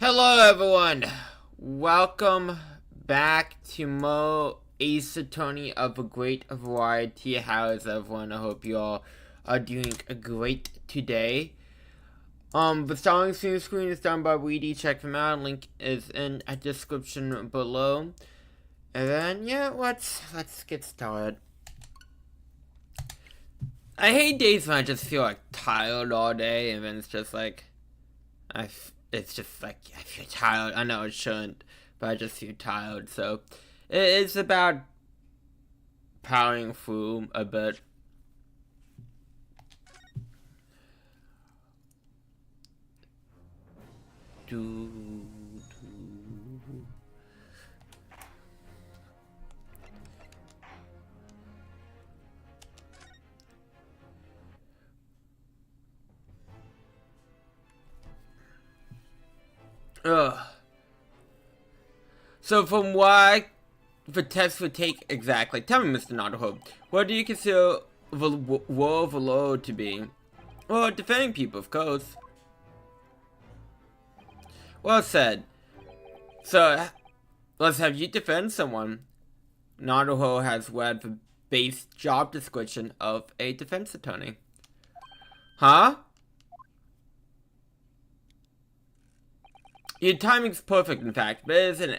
Hello everyone! Welcome back to Mo Ace Attorney of a great variety. How is everyone? I hope you all are doing great today. The starting screen is done by Weedy. Check them out. Link is in a description below. And then yeah, let's get started. I hate days when I just feel like tired all day, and then it's just like it's just like I feel tired. I know it shouldn't, but I just feel tired. So it's about powering through a bit. Ugh. So from what the test would take exactly, tell me, Mr. Notterhood, what do you consider the role of the law to be? Well, defending people, of course. Well said. So, let's have you defend someone. Notterhood has read the base job description of a defense attorney. Huh? Your timing's perfect, in fact, but it is an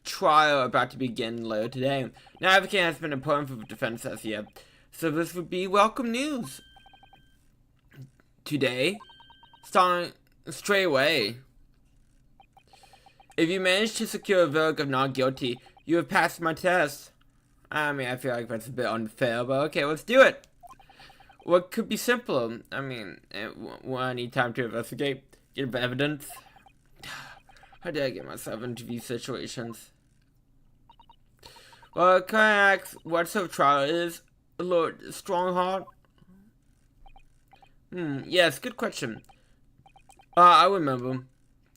trial about to begin later today. No advocate has been appointed for the defense as yet, so this would be welcome news. Today, starting straight away. If you manage to secure a verdict of not guilty, you have passed my test. I mean, I feel like that's a bit unfair, but okay, let's do it. What could be simpler? I mean, I need time to investigate. Get evidence. How did I get myself into these situations? Well, can I ask what sort of trial is Lord Strongheart? Yes, good question. I remember.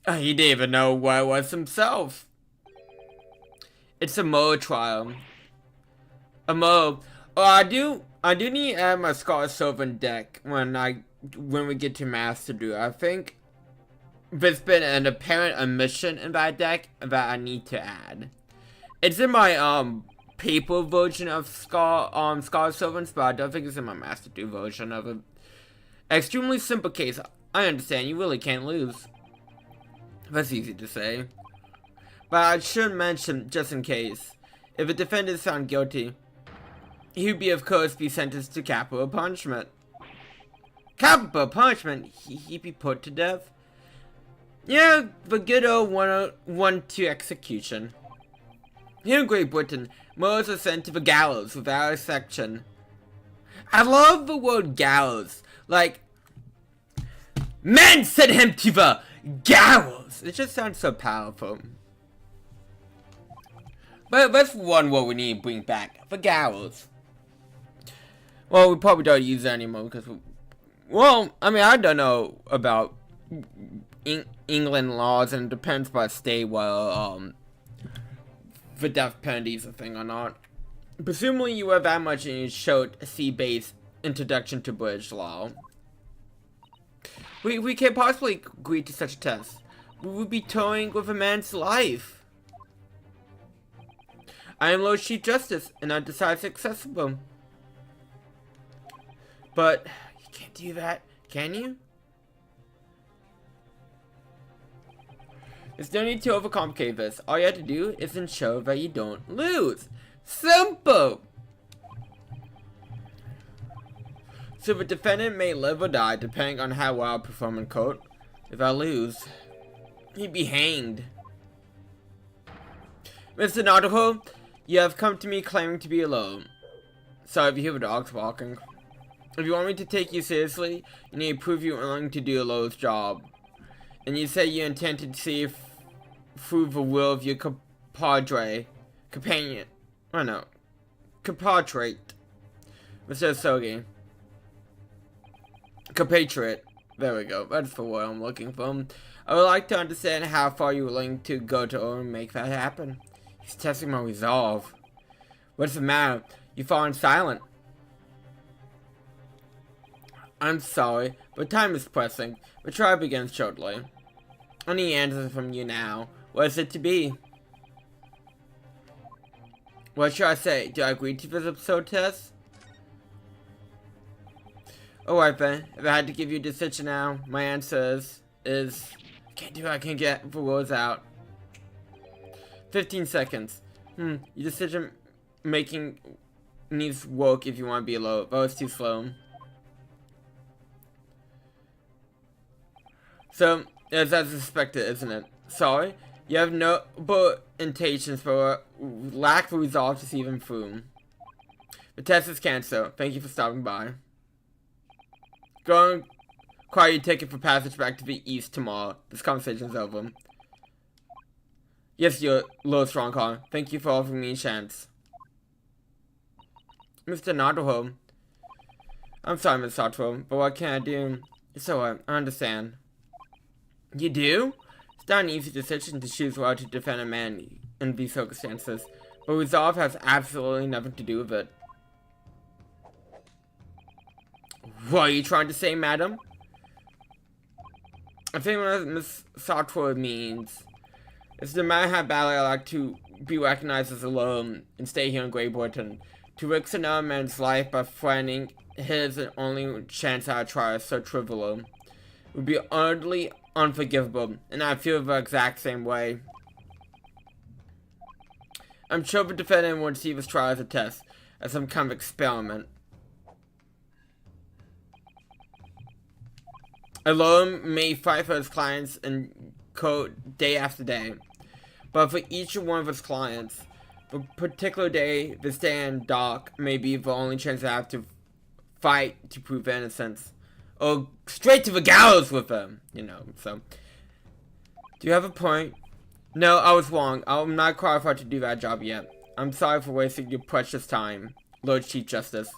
He didn't even know what it was himself. It's a murder trial. A murder. Oh, I do need to add my Scar Servant deck when we get to Master Duel. I think there's been an apparent omission in that deck that I need to add. It's in my paper version of Scar Servants, but I don't think it's in my Master Duel version of it. Extremely simple case. I understand, you really can't lose. That's easy to say. But I should mention, just in case, if a defendant is found guilty, he would of course be sentenced to capital punishment. Capital punishment? He'd be put to death? Yeah, the good old 1-2 execution. Here in Great Britain, murderers are sent to the gallows without a section. I love the word gallows. Like, men sent him to the gallows. It just sounds so powerful. But that's one word we need to bring back. The gallows. Well, we probably don't use that anymore because well, I mean, I don't know about England laws, and it depends by state whether the death penalty is a thing or not. Presumably you have that much in your short C-based introduction to British law. We can't possibly agree to such a test. We would be toying with a man's life. I am Lord Chief Justice, and I decide accessible. But you can't do that, can you? There's no need to overcomplicate this. All you have to do is ensure that you don't lose. Simple! So the defendant may live or die depending on how well I perform in court. If I lose, he'd be hanged. Mr. Notterhood, you have come to me claiming to be alone. Sorry if you hear the dogs walking. If you want me to take you seriously, you need to prove you're willing to do a low's job. And you say you intend to see through the will of your compatriot, Mr. Sogi. Compatriot. There we go. That's the word I'm looking for. I would like to understand how far you're willing to go to make that happen. He's testing my resolve. What's the matter? You've fallen silent. I'm sorry, but time is pressing. The trial begins shortly. I need answers from you now. What is it to be? What should I say? Do I agree to this episode test? Alright then, if I had to give you a decision now, my answer is I can't do it, I can't get the words out. 15 seconds. Your decision making needs work if you want to be alone. That was too slow. So, it's as expected, isn't it? Sorry? You have no intentions but lack the resolve to see them through. The test is cancelled. Thank you for stopping by. Go and acquire your ticket for passage back to the east tomorrow. This conversation's over. Yes, you're low strong car. Thank you for offering me a chance. Mr. Naruto. I'm sorry, Miss Sato, but what can I do? It's alright, I understand. You do? It's not an easy decision to choose whether to defend a man in these circumstances, but resolve has absolutely nothing to do with it. What are you trying to say, madam? I think what Miss Sato means is no matter how badly I like to be recognized as alone and stay here in Great Britain, to risk another man's life by threatening his only chance at a trial so trivial would be utterly unforgivable, and I feel the exact same way. I'm sure the defendant would see this trial as a test, as some kind of experiment. A lawyer may fight for his clients in court day after day, but for each one of his clients, the particular day they stay in dock may be the only chance they have to fight to prove innocence. Or straight to the gallows with them, you know, so. Do you have a point? No, I was wrong. I'm not qualified to do that job yet. I'm sorry for wasting your precious time, Lord Chief Justice.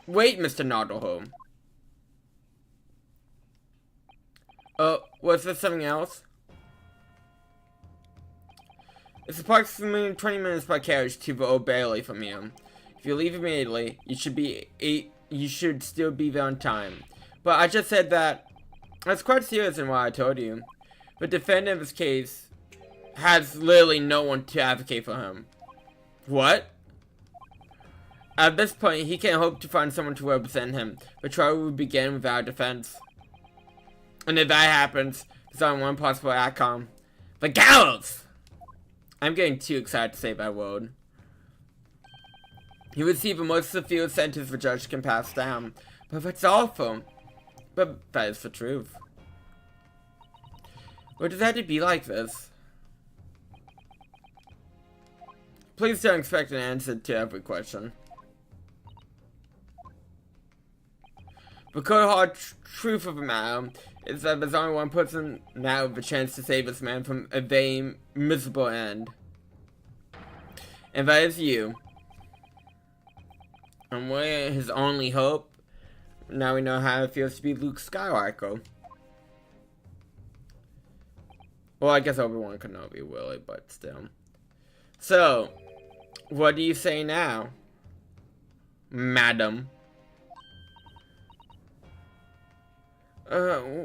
Wait, Mr. Naruto. Was there something else? It's approximately 20 minutes by carriage to the Old Bailey from here. If you leave immediately, you should still be there on time. But I just said that that's quite serious in what I told you. The defendant of this case has literally no one to advocate for him. What? At this point, he can't hope to find someone to represent him. The trial will begin without defense. And if that happens, there's only one possible outcome. The gallows! I'm getting too excited to say that word. He receive the most severe sentence the judge can pass down. But that's awful. But that is the truth. What does it have to be like this? Please don't expect an answer to every question. The cold hard truth of the matter is that there's only one person now with a chance to save this man from a very miserable end. And that is you. And we're his only hope. Now we know how it feels to be Luke Skywalker. Well, I guess Obi-Wan Kenobi will, but still. So, what do you say now, madam?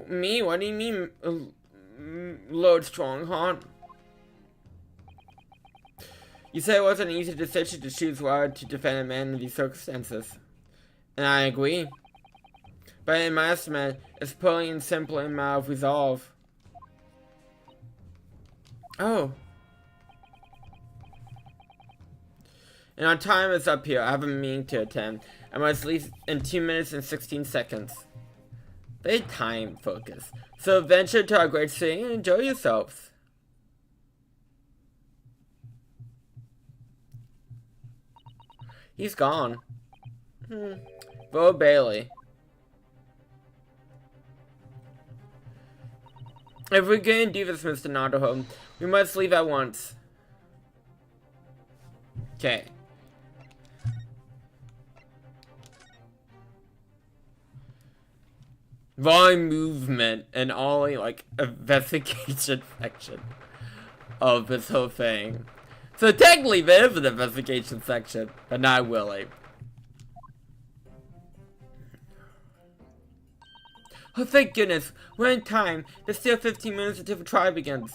Me? What do you mean, Lord Strongheart? You said it wasn't an easy decision to choose whether to defend a man in these circumstances. And I agree. But in my estimate, it's plain and simple in matter of resolve. Oh. And our time is up here. I have a meeting to attend. I must leave in 2 minutes and 16 seconds. Very time focused. So venture to our great city and enjoy yourselves. He's gone. Bo Bailey. If we're gonna do this, Mr. Naruto, we must leave at once. Okay. Volume movement and all like investigation section of this whole thing. So technically there is an investigation section, but not really. Oh, thank goodness. We're in time. There's still 15 minutes until the trial begins.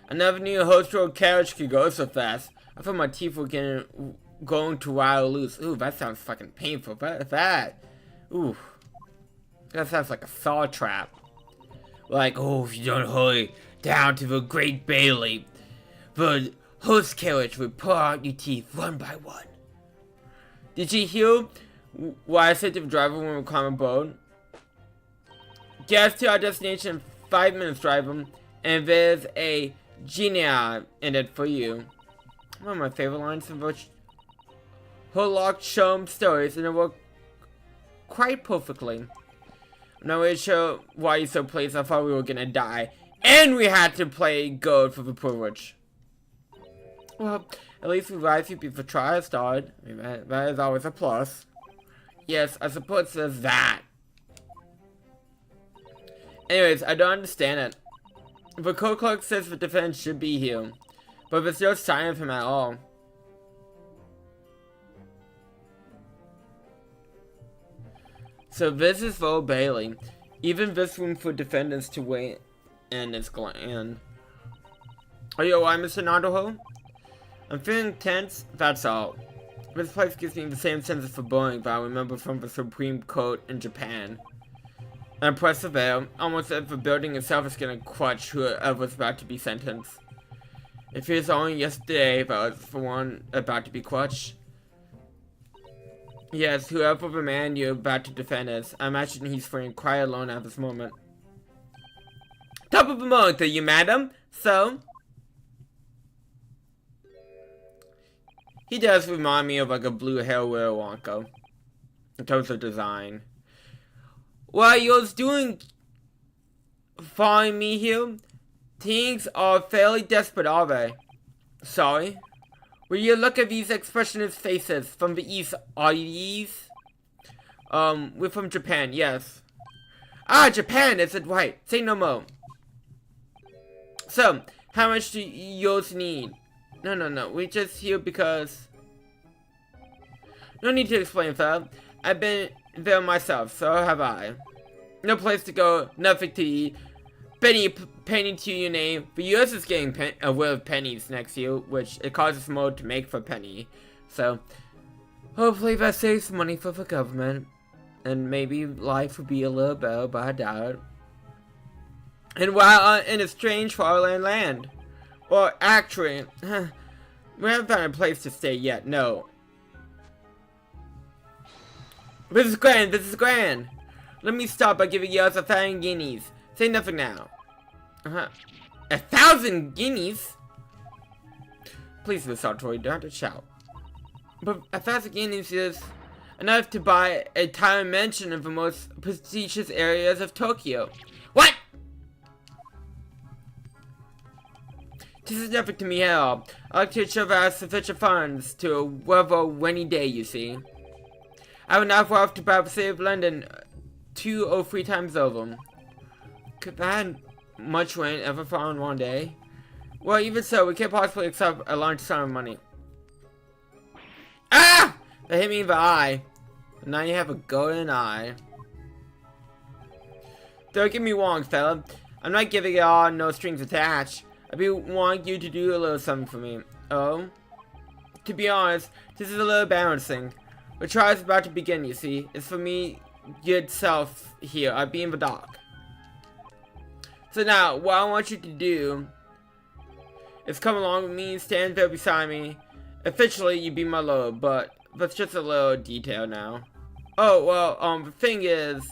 I never knew a horse road carriage could go so fast. I thought my teeth were going to rattle loose. Ooh, that sounds fucking painful. Ooh. That sounds like a saw trap. Like, oh, if you don't hurry down to the Great Bailey, the horse carriage will pull out your teeth one by one. Did you hear what I said to the driver when we climbed aboard? Get us to our destination in 5 minutes, driver, and there's a genie in it for you. One of my favorite lines from which Herlock Sholmes stories, and it worked quite perfectly. I'm not really sure why you're so pleased. I thought we were gonna die, and we had to play gold for the privilege. Well, at least we arrived you before trial started. I mean, that is always a plus. Yes, I suppose there's that. Anyways, I don't understand it. The court clerk says the defense should be here, but there's no sign of him at all. So this is Old Bailey. Even this room for defendants to wait in is grand. Are you alright, Mr. Nadaho? I'm feeling tense, that's all. This place gives me the same sense of foreboding that I remember from the Supreme Court in Japan. I'm pressed of air, almost as if the building itself is gonna crush whoever's about to be sentenced. It feels only yesterday that I was the one about to be crushed. Yes, whoever the man you're about to defend is, I imagine he's feeling quite alone at this moment. Top of the morning to you, madam. So? He does remind me of like a blue hair Willy Wonka in terms of design. What you're doing following me here? Things are fairly desperate, are they? Sorry? Will you look at these expressionless faces from the east? Are these? We're from Japan, yes. Ah, Japan, is it right? Say no more. So, how much do yours need? No, we're just here because... No need to explain, fella. I've been there myself, so have I. No place to go, nothing to eat. Penny to your name. But yours is getting a will of pennies next year, which it causes more to make for penny. So, hopefully that saves money for the government. And maybe life will be a little better, but I doubt it. And while in a strange foreign land. Or actually, we haven't found a place to stay yet, no. This is grand. Let me start by giving you 1,000 guineas. Say nothing now. 1,000 guineas? Please, Miss Sartori, don't have to shout. But 1,000 guineas is enough to buy a entire mansion in the most prestigious areas of Tokyo. What? This is nothing to me at all. I like to ensure that I have sufficient funds to weather a rainy day, you see. I have enough wealth to buy the city of London 2 or 3 times over. Could that much rain ever fall in one day? Well, even so, we can't possibly accept a large sum of money. Ah! That hit me in the eye. And now you have a golden eye. Don't get me wrong, fella. I'm not giving it all no strings attached. I do want you to do a little something for me. Oh? To be honest, this is a little embarrassing. The trial is about to begin, you see. It's for me, yourself here. I'll be in the dock. So now, what I want you to do is come along with me, stand there beside me. Officially, you be my lord, but that's just a little detail now. Oh, well, the thing is,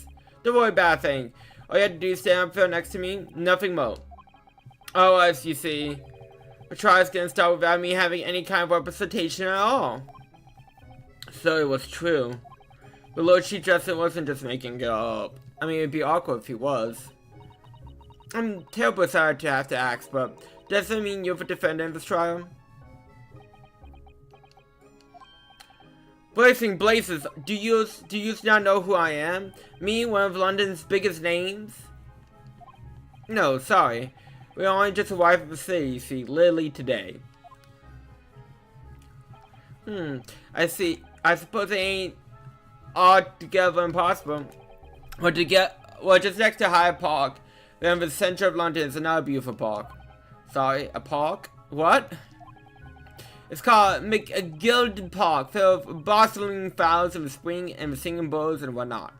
don't worry about a thing. All you have to do is stand up there next to me, nothing more. Oh, as you see, the trial's gonna start without me having any kind of representation at all. So it was true. The Lord Chief Justice wasn't just making it up. I mean, it'd be awkward if he was. I'm terribly sorry to have to ask, but does that mean you're the defendant in this trial? Blazing blazes, do you not know who I am? Me, one of London's biggest names? No, sorry. We only just arrived at the city, you see, literally today. I see. I suppose it ain't altogether impossible. well, just next to Hyde Park, then the center of London is another beautiful park. Sorry, a park? What? It's called McGilded Park, filled with bustling flowers in the spring and the singing birds and whatnot.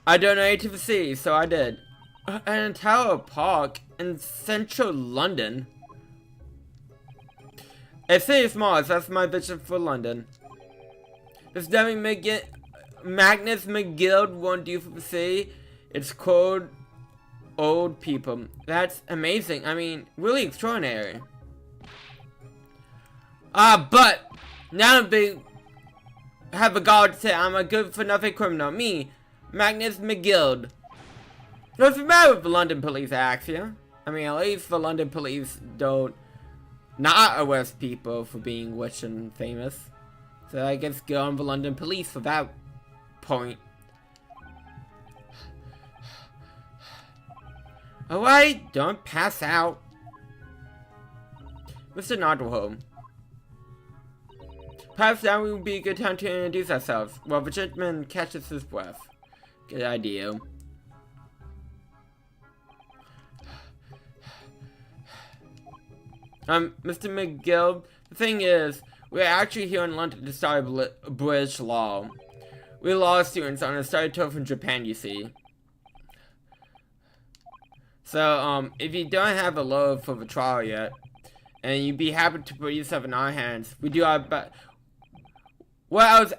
I donated to the city, so I did. An entire park in central London. A city is small, so that's my vision for London. There's nothing Magnus McGill won't do for the city. It's called old people. That's amazing. I mean, really extraordinary. But now they have a guard say I'm a good for nothing criminal. Me, Magnus McGill. What's the matter with the London police, Axia? I mean, at least the London police don't not arrest people for being rich and famous. So I guess go on the London police for that point. Alright, don't pass out. Mr. Nodderholm. Perhaps now would be a good time to introduce ourselves while the gentleman catches his breath. Good idea. Mr. McGill, the thing is, we're actually here in London to study British law. We're law students on a study tour from Japan, you see. So, if you don't have a load for the trial yet, and you'd be happy to put yourself in our hands, we do our best. What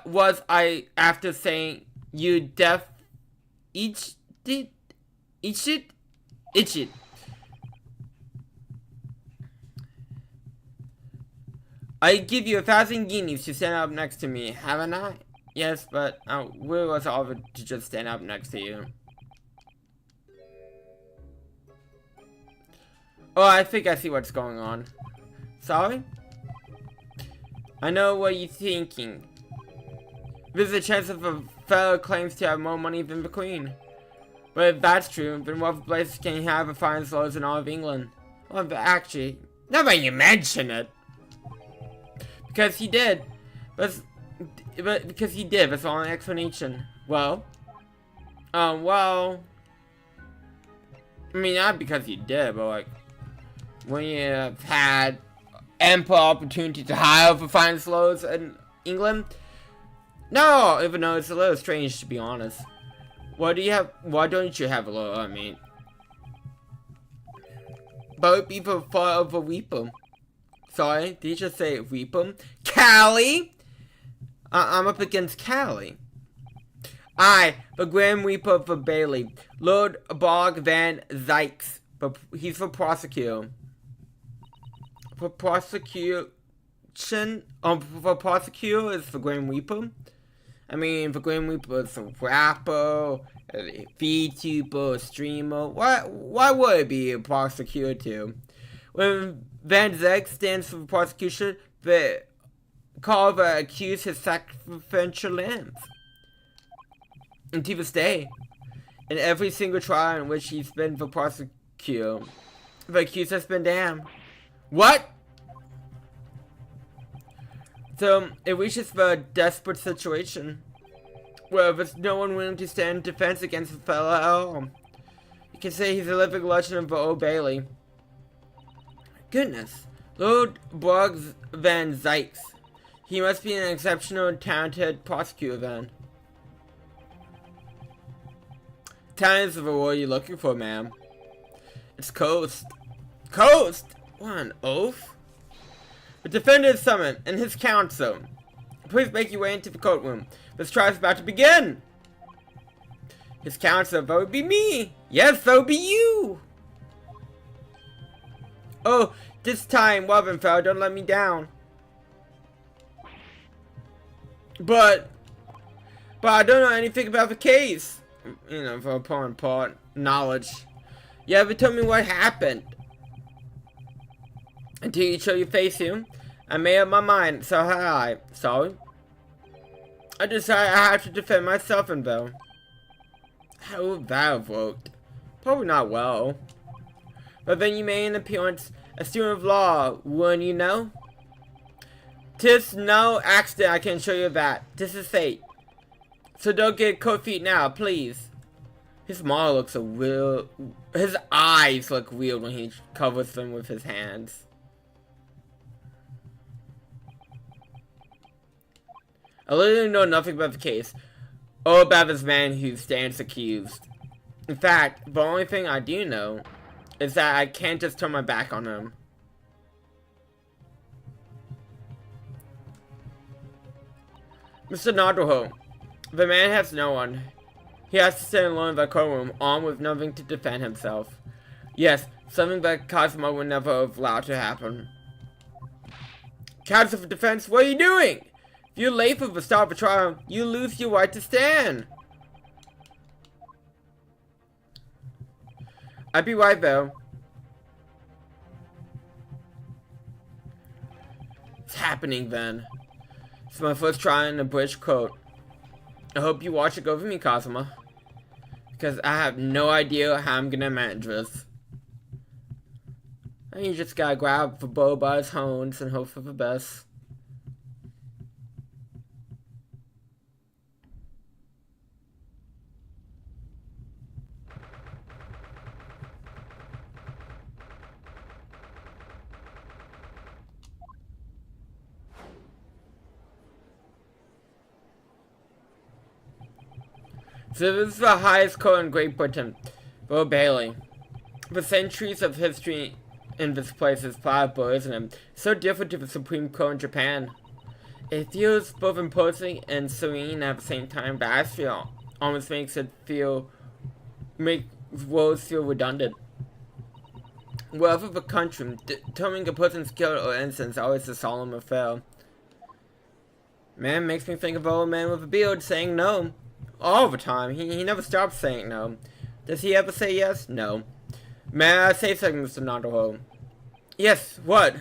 was I after saying you deaf each it? I give you 1,000 guineas to stand up next to me, haven't I? Yes, but we was offered to just stand up next to you. Oh, I think I see what's going on. Sorry? I know what you're thinking. There's a chance of a fellow claims to have more money than the Queen. But if that's true, then what place can you have the finest laws in all of England? Well, but actually, not when you mention it. Because he did. But because he did, that's the only explanation. Well. Well. I mean, not because he did, but like, when you have had ample opportunity to hire for finest laws in England. No, even though it's a little strange to be honest. Why don't you have a law? I mean, both people fought over Weepham. Sorry, did you just say Weepham? Callie? I'm up against Callie. I, the Grand Reaper for Bailey, Lord Bog Van Zykes, but he's for prosecutor. For prosecution, for prosecutor is the Grand Reaper. I mean, the Grand Reaper is a rapper, a VTuber, a streamer. Why would it be a prosecutor too? When Van Zykes stands for prosecution, the call the accused his sacrificial lambs. And to this day, in every single trial in which he's been the prosecutor, the accused has been damned. What? So, it reaches the desperate situation where there's no one willing to stand in defense against the fellow at all. You can say he's a living legend of the Old Bailey. Goodness. Lord Broggs Van Zykes. He must be an exceptional and talented prosecutor then. Talent is the reward you're looking for, ma'am. It's Coast. Coast? What, an oath? The defendant is summoned, and his counsel. Please make your way into the courtroom. This trial is about to begin. His counsel, that would be me. Yes, that would be you. Oh, this time, Wovenfell, don't let me down. But I don't know anything about the case. You know, for upon part knowledge. You haven't told me what happened. Until you show your face here, I made up my mind, so had I. So, I decided I have to defend myself in Bell. How would that have worked? Probably not well. But then you made an appearance, a student of law, wouldn't you know? 'Tis no accident, I can show you that. This is fate. So don't get cold feet now, please. His smile looks so real. His eyes look weird when he covers them with his hands. I literally know nothing about the case, or about this man who stands accused. In fact, the only thing I do know is that I can't just turn my back on him. Mr. Naruto, the man has no one. He has to stand alone in the courtroom, armed with nothing to defend himself. Yes, something that Kazuma would never have allowed to happen. Counsel for defense, what are you doing? If you're late for the start of a trial, you lose your right to stand. I'd be right though. It's happening then. It's my first try in a British court. I hope you watch it go for me, Kazuma. Because I have no idea how I'm gonna manage this. And you just gotta grab the bull by his horns and hope for the best. So this is the highest court in Great Britain, Old Bailey. The centuries of history in this place is pliable, isn't it? So different to the Supreme Court in Japan. It feels both imposing and serene at the same time, but I feel almost makes words feel redundant. Wherever the country, determining a person's guilt or innocence is always a solemn affair. Man, makes me think of an old man with a beard saying no. All the time. He never stops saying no. Does he ever say yes? No. May I say something, Mr. Naruto? Yes, what?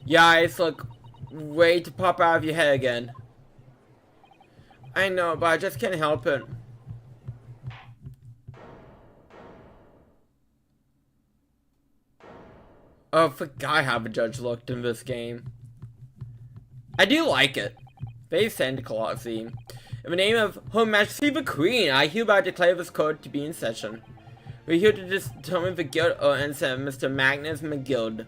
Your eyes look way to pop out of your head again. I know, but I just can't help it. Oh, I forgot how the judge looked in this game. I do like it. Very Santa Clausy. In the name of Her Majesty the Queen, I hereby declare this court to be in session. We're here to determine the guilt or innocence of Mr. Magnus McGill.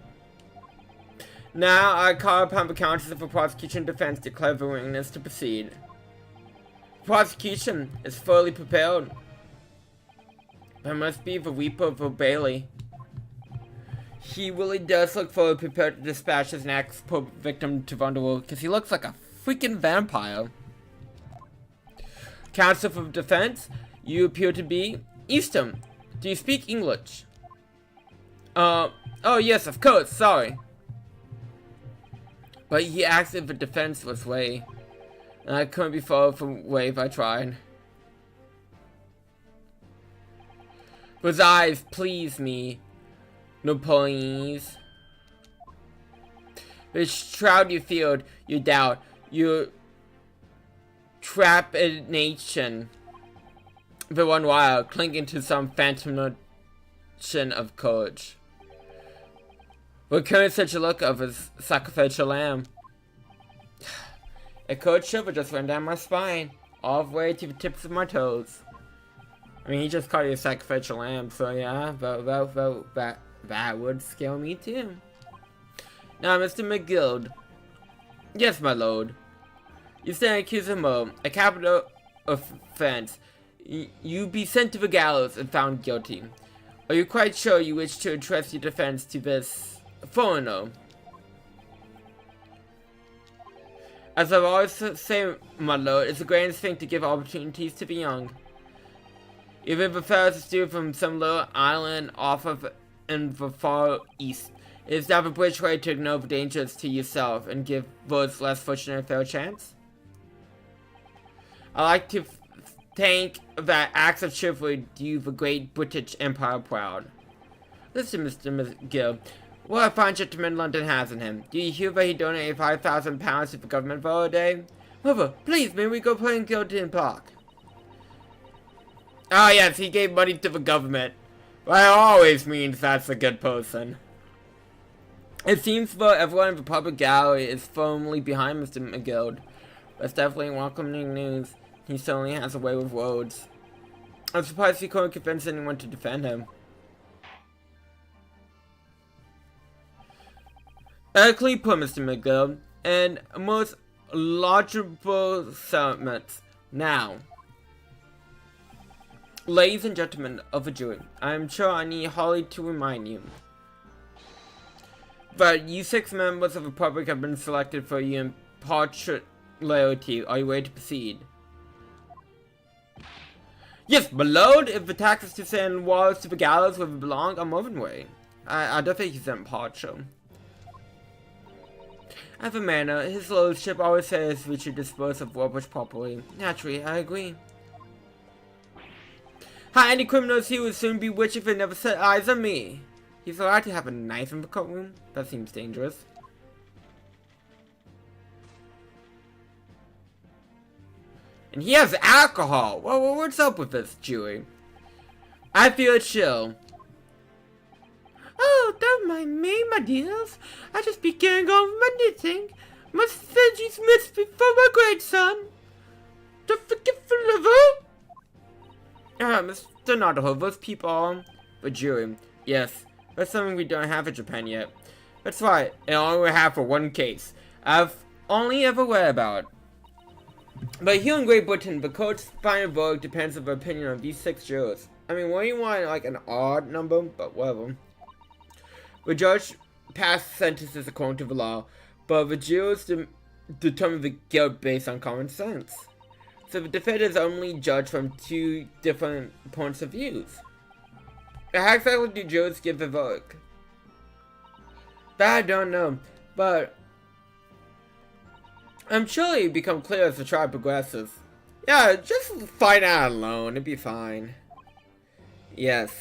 Now I call upon the counsel for prosecution and defense to declare the willingness to proceed. The prosecution is fully prepared. That must be the Reaper of Old Bailey. He really does look fully prepared to dispatch his next victim to Underworld, because he looks like a freaking vampire. Counsel for defense, you appear to be Easton. Do you speak English? Oh yes, of course, sorry. But he asked if the defense was way, and I couldn't be far from way if I tried. His eyes please me. No please. The shroud you feared, you doubt, your trepidation, the one while clinging to some phantom notion of courage. What carries such a look of a sacrificial lamb? A cold shiver just ran down my spine, all the way to the tips of my toes. I mean, he just called you a sacrificial lamb, so yeah, that would scare me too. Now, Mr. McGill. Yes, my lord. You stand accused of murder, a capital offense. You be sent to the gallows and found guilty. Are you quite sure you wish to entrust your defense to this foreigner? As I've always said, my lord, it's the greatest thing to give opportunities to the young. Even the fellows steal from some little island off of in the far east. It is now the British way to ignore the dangers to yourself and give those less fortunate a fair chance. I like to think that acts of chivalry do the great British Empire proud. Listen, Mr. McGill, what a fine gentleman London has in him. Do you hear that he donated £5,000 to the government for a day? Mother, please, may we go play in Gilton Park? Oh yes, he gave money to the government. That always means that's a good person. It seems though everyone in the public gallery is firmly behind Mr. McGill. That's definitely welcoming news. He certainly has a way with words. I'm surprised he couldn't convince anyone to defend him. Ethically put, Mr. McGill, and most logical sentiments. Now, ladies and gentlemen of the jury, I am sure I need hardly to remind you that you 6 members of the public have been selected for your impartiality. Are you ready to proceed? Yes, my lord, if the tax is to send Wallace to the gallows where they belong, I'm moving away. I don't think he's impartial. As a manner, his lordship always says we should dispose of rubbish properly. Naturally, I agree. How any criminals he would soon be rich if they never set eyes on me. He's allowed to have a knife in the courtroom? That seems dangerous. And he has alcohol! Well, what's up with this, jury? I feel a chill. Oh, don't mind me, my dears. I just be getting on with my knitting. Must send you Smiths before my great son. Don't forget for liver. Mr. Nadaho, those people are the jury. Yes, that's something we don't have in Japan yet. That's right, and only we have for one case. I've only ever read about. But here in Great Britain, the court's final vote depends on the opinion of these 6 jurors. I mean, what do you want, like an odd number? But whatever. The judge passed sentences according to the law, but the jurors determine the guilt based on common sense. So the defendant is only judged from 2 different points of view. How exactly do jurors give the vote? That I don't know, but I'm sure it'll become clear as the trial progresses. Yeah, just find out alone, it'll be fine. Yes.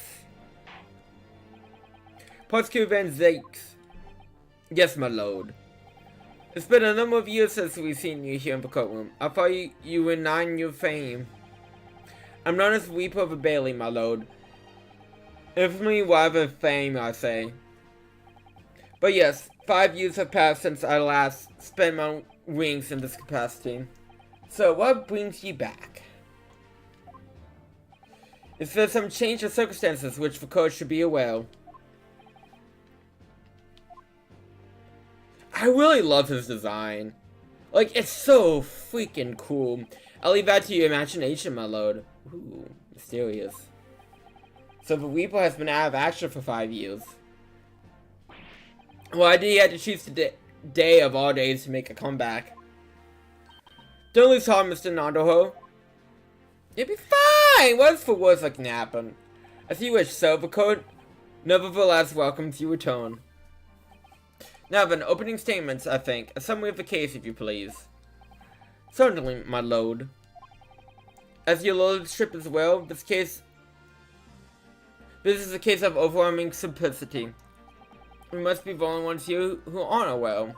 Prosecutor Van Zakes. Yes, my lord. It's been a number of years since we've seen you here in the courtroom. I thought you were not in your fame. I'm known as Weeper of the Bailey, my lord. Infinitely whatever fame, I say. But yes, 5 years have passed since I last spent my wings in this capacity. So what brings you back? Is there some change of circumstances which the court should be aware of? I really love his design. Like, it's so freaking cool. I'll leave that to your imagination, my lord. Ooh, mysterious. So the Weeper has been out of action for 5 years. Why did he have to choose the day of all days to make a comeback? Don't lose heart, Mr. Nandoho. You'll be fine! What is the worst that can happen? As you wish, so the court nevertheless welcomes your return. Now then, opening statements, I think. A summary of the case, if you please. Certainly, my lord. As your lordship is well, this is a case of overwhelming simplicity. We must be the only ones here who aren't well.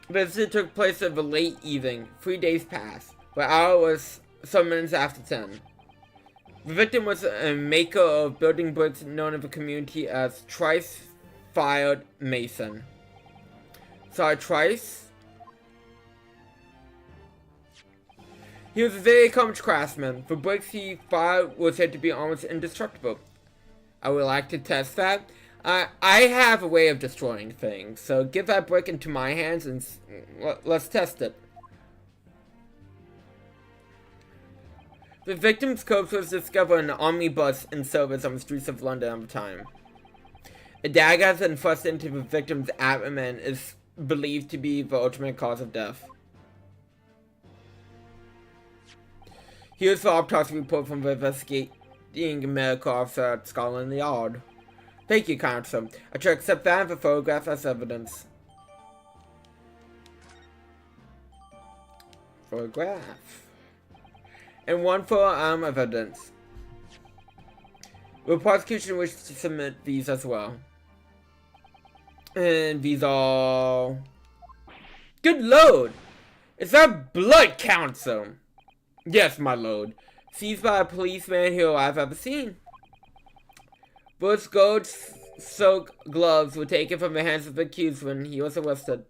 The incident took place in the late evening, 3 days past, where hour was some minutes after 10. The victim was a maker of building bricks known in the community as Trice-Fired Mason. Sorry, Trice? He was a very accomplished craftsman. The bricks he fired were said to be almost indestructible. I would like to test that. I have a way of destroying things, so give that brick into my hands and let's test it. The victim's corpse was discovered in an omnibus in service on the streets of London at the time. A dagger has been thrust into the victim's abdomen is believed to be the ultimate cause of death. Here's the autopsy report from the investigating medical officer at Scotland Yard. Thank you, counsel. I shall accept that and the photograph as evidence. Photograph. And one for evidence. The prosecution wishes to submit these as well. And these are... Good lord! Is that blood, counsel? Yes, my lord. Seized by a policeman who I've ever seen. Those goats silk gloves were taken from the hands of the accused when he was arrested.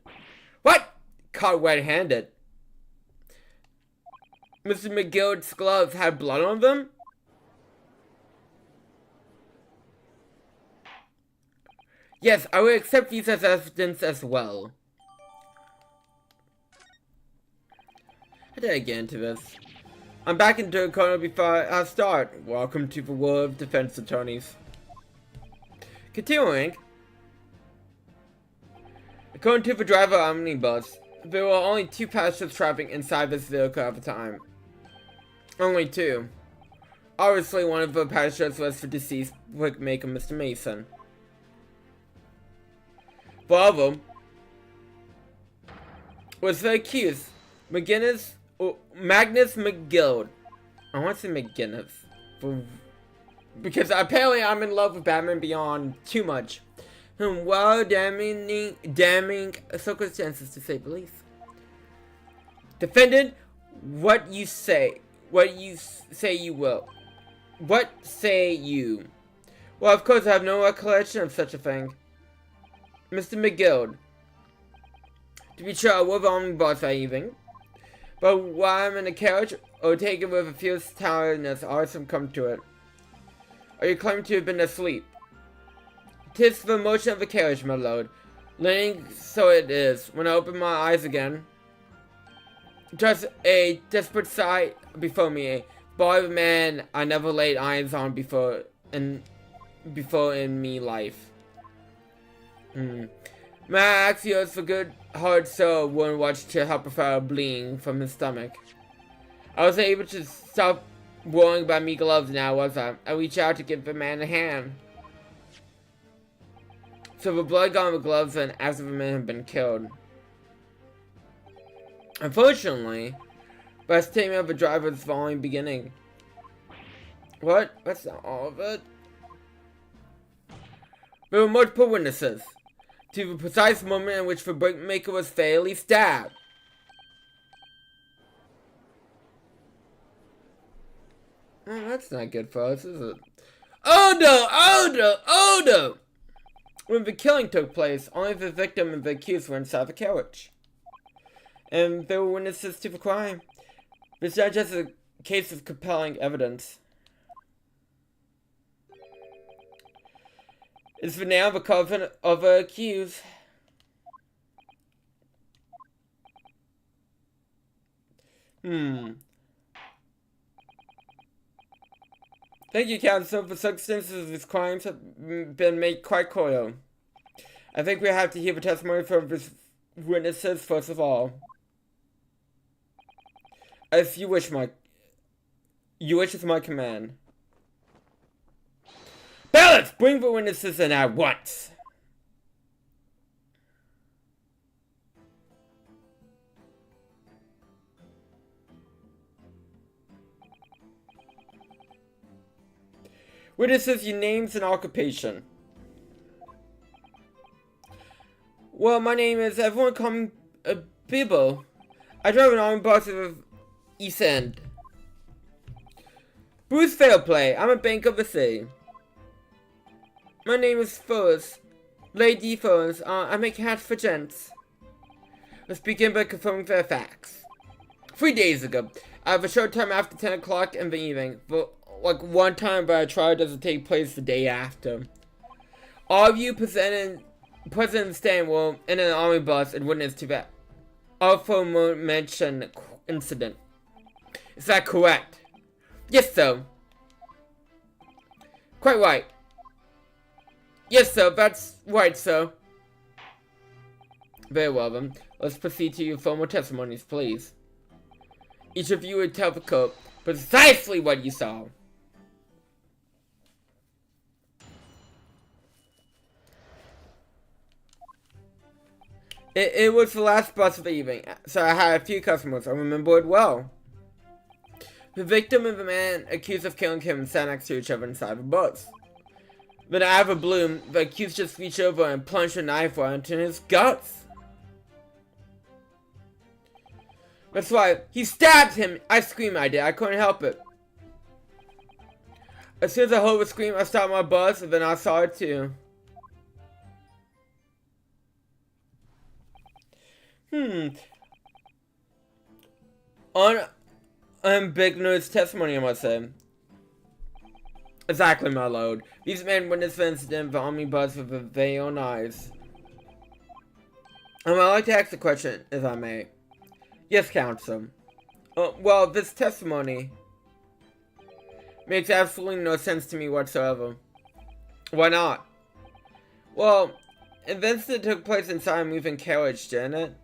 What? Caught red-handed. Mr. McGill's gloves had blood on them? Yes, I will accept these as evidence as well. How did I get into this? I'm back into the corner before I start. Welcome to the world of defense attorneys. Continuing. According to the driver of the omnibus, there were only 2 passengers traveling inside this vehicle at the time. Only 2. Obviously, one of the passengers was the deceased bookmaker, Mr. Mason. The other was the accused, Magnus McGill. I want to say McGinnis, because apparently I'm in love with Batman Beyond too much. Well, damning circumstances to say the least. Defendant, what you say you will. What say you? Well, of course I have no recollection of such a thing. Mr. McGill. To be sure, I was the omnibus that evening. But while I'm in the carriage, or taken with a fierce tiredness, I some come to it. Are you claiming to have been asleep? 'Tis the motion of the carriage, my lord. Leaning so it is. When I open my eyes again, just a desperate sight before me. A boy of man I never laid eyes on before in me life. May I ask yours for good hard soul wouldn't watch to help a fellow bleeding from his stomach. I was able to stop worrying about me gloves now, was I? I reached out to give the man a hand. So the blood got on the gloves and after the man had been killed. Unfortunately, the statement of the driver is the only beginning. What? That's not all of it. There were multiple witnesses to the precise moment in which the bookmaker was fatally stabbed. Oh, that's not good for us, is it? Oh no! When the killing took place, only the victim and the accused were inside the carriage. And there were witnesses to the crime. It's not just a case of compelling evidence. It's the name of a coven of the accused. Thank you, counsel. The circumstances of these crimes have been made quite clear. I think we have to hear the testimony from the witnesses first of all. As you wish, you wish is my command. Balance! Bring the witnesses in at once! Witnesses, your names and occupation. Well, my name is, everyone call me Bibo. I drive an omnibus of East End. Bruce Fairplay, I'm a bank of the city. My name is Furs. Lady Furs, I make hats for gents. Let's begin by confirming the facts. 3 days ago, I have a short time after 10 o'clock in the evening, but like one time but I tried doesn't take place the day after. All of you present in the stand were in an omnibus and witness to that aforementioned incident. Is that correct? Yes, sir. Quite right. Yes, sir, that's right, sir. Very well, then. Let's proceed to your formal testimonies, please. Each of you would tell the court precisely what you saw. It was the last bus of the evening, so I had a few customers. I remember it well. The victim and the man accused of killing him sat next to each other inside the bus. Then out of a bloom, the accused just reached over and plunged a knife right into his guts. That's why he stabbed him. I screamed, I did. I couldn't help it. As soon as I heard the scream, I stopped my bus, and then I saw it too. Hmm. Unambiguous testimony, I must say. Exactly, my lord. These men witnessed the incident of the omnibus with their own eyes. I'd like to ask a question, if I may. Yes, counsel. Well, this testimony makes absolutely no sense to me whatsoever. Why not? Well, events that took place inside a moving carriage, didn't it?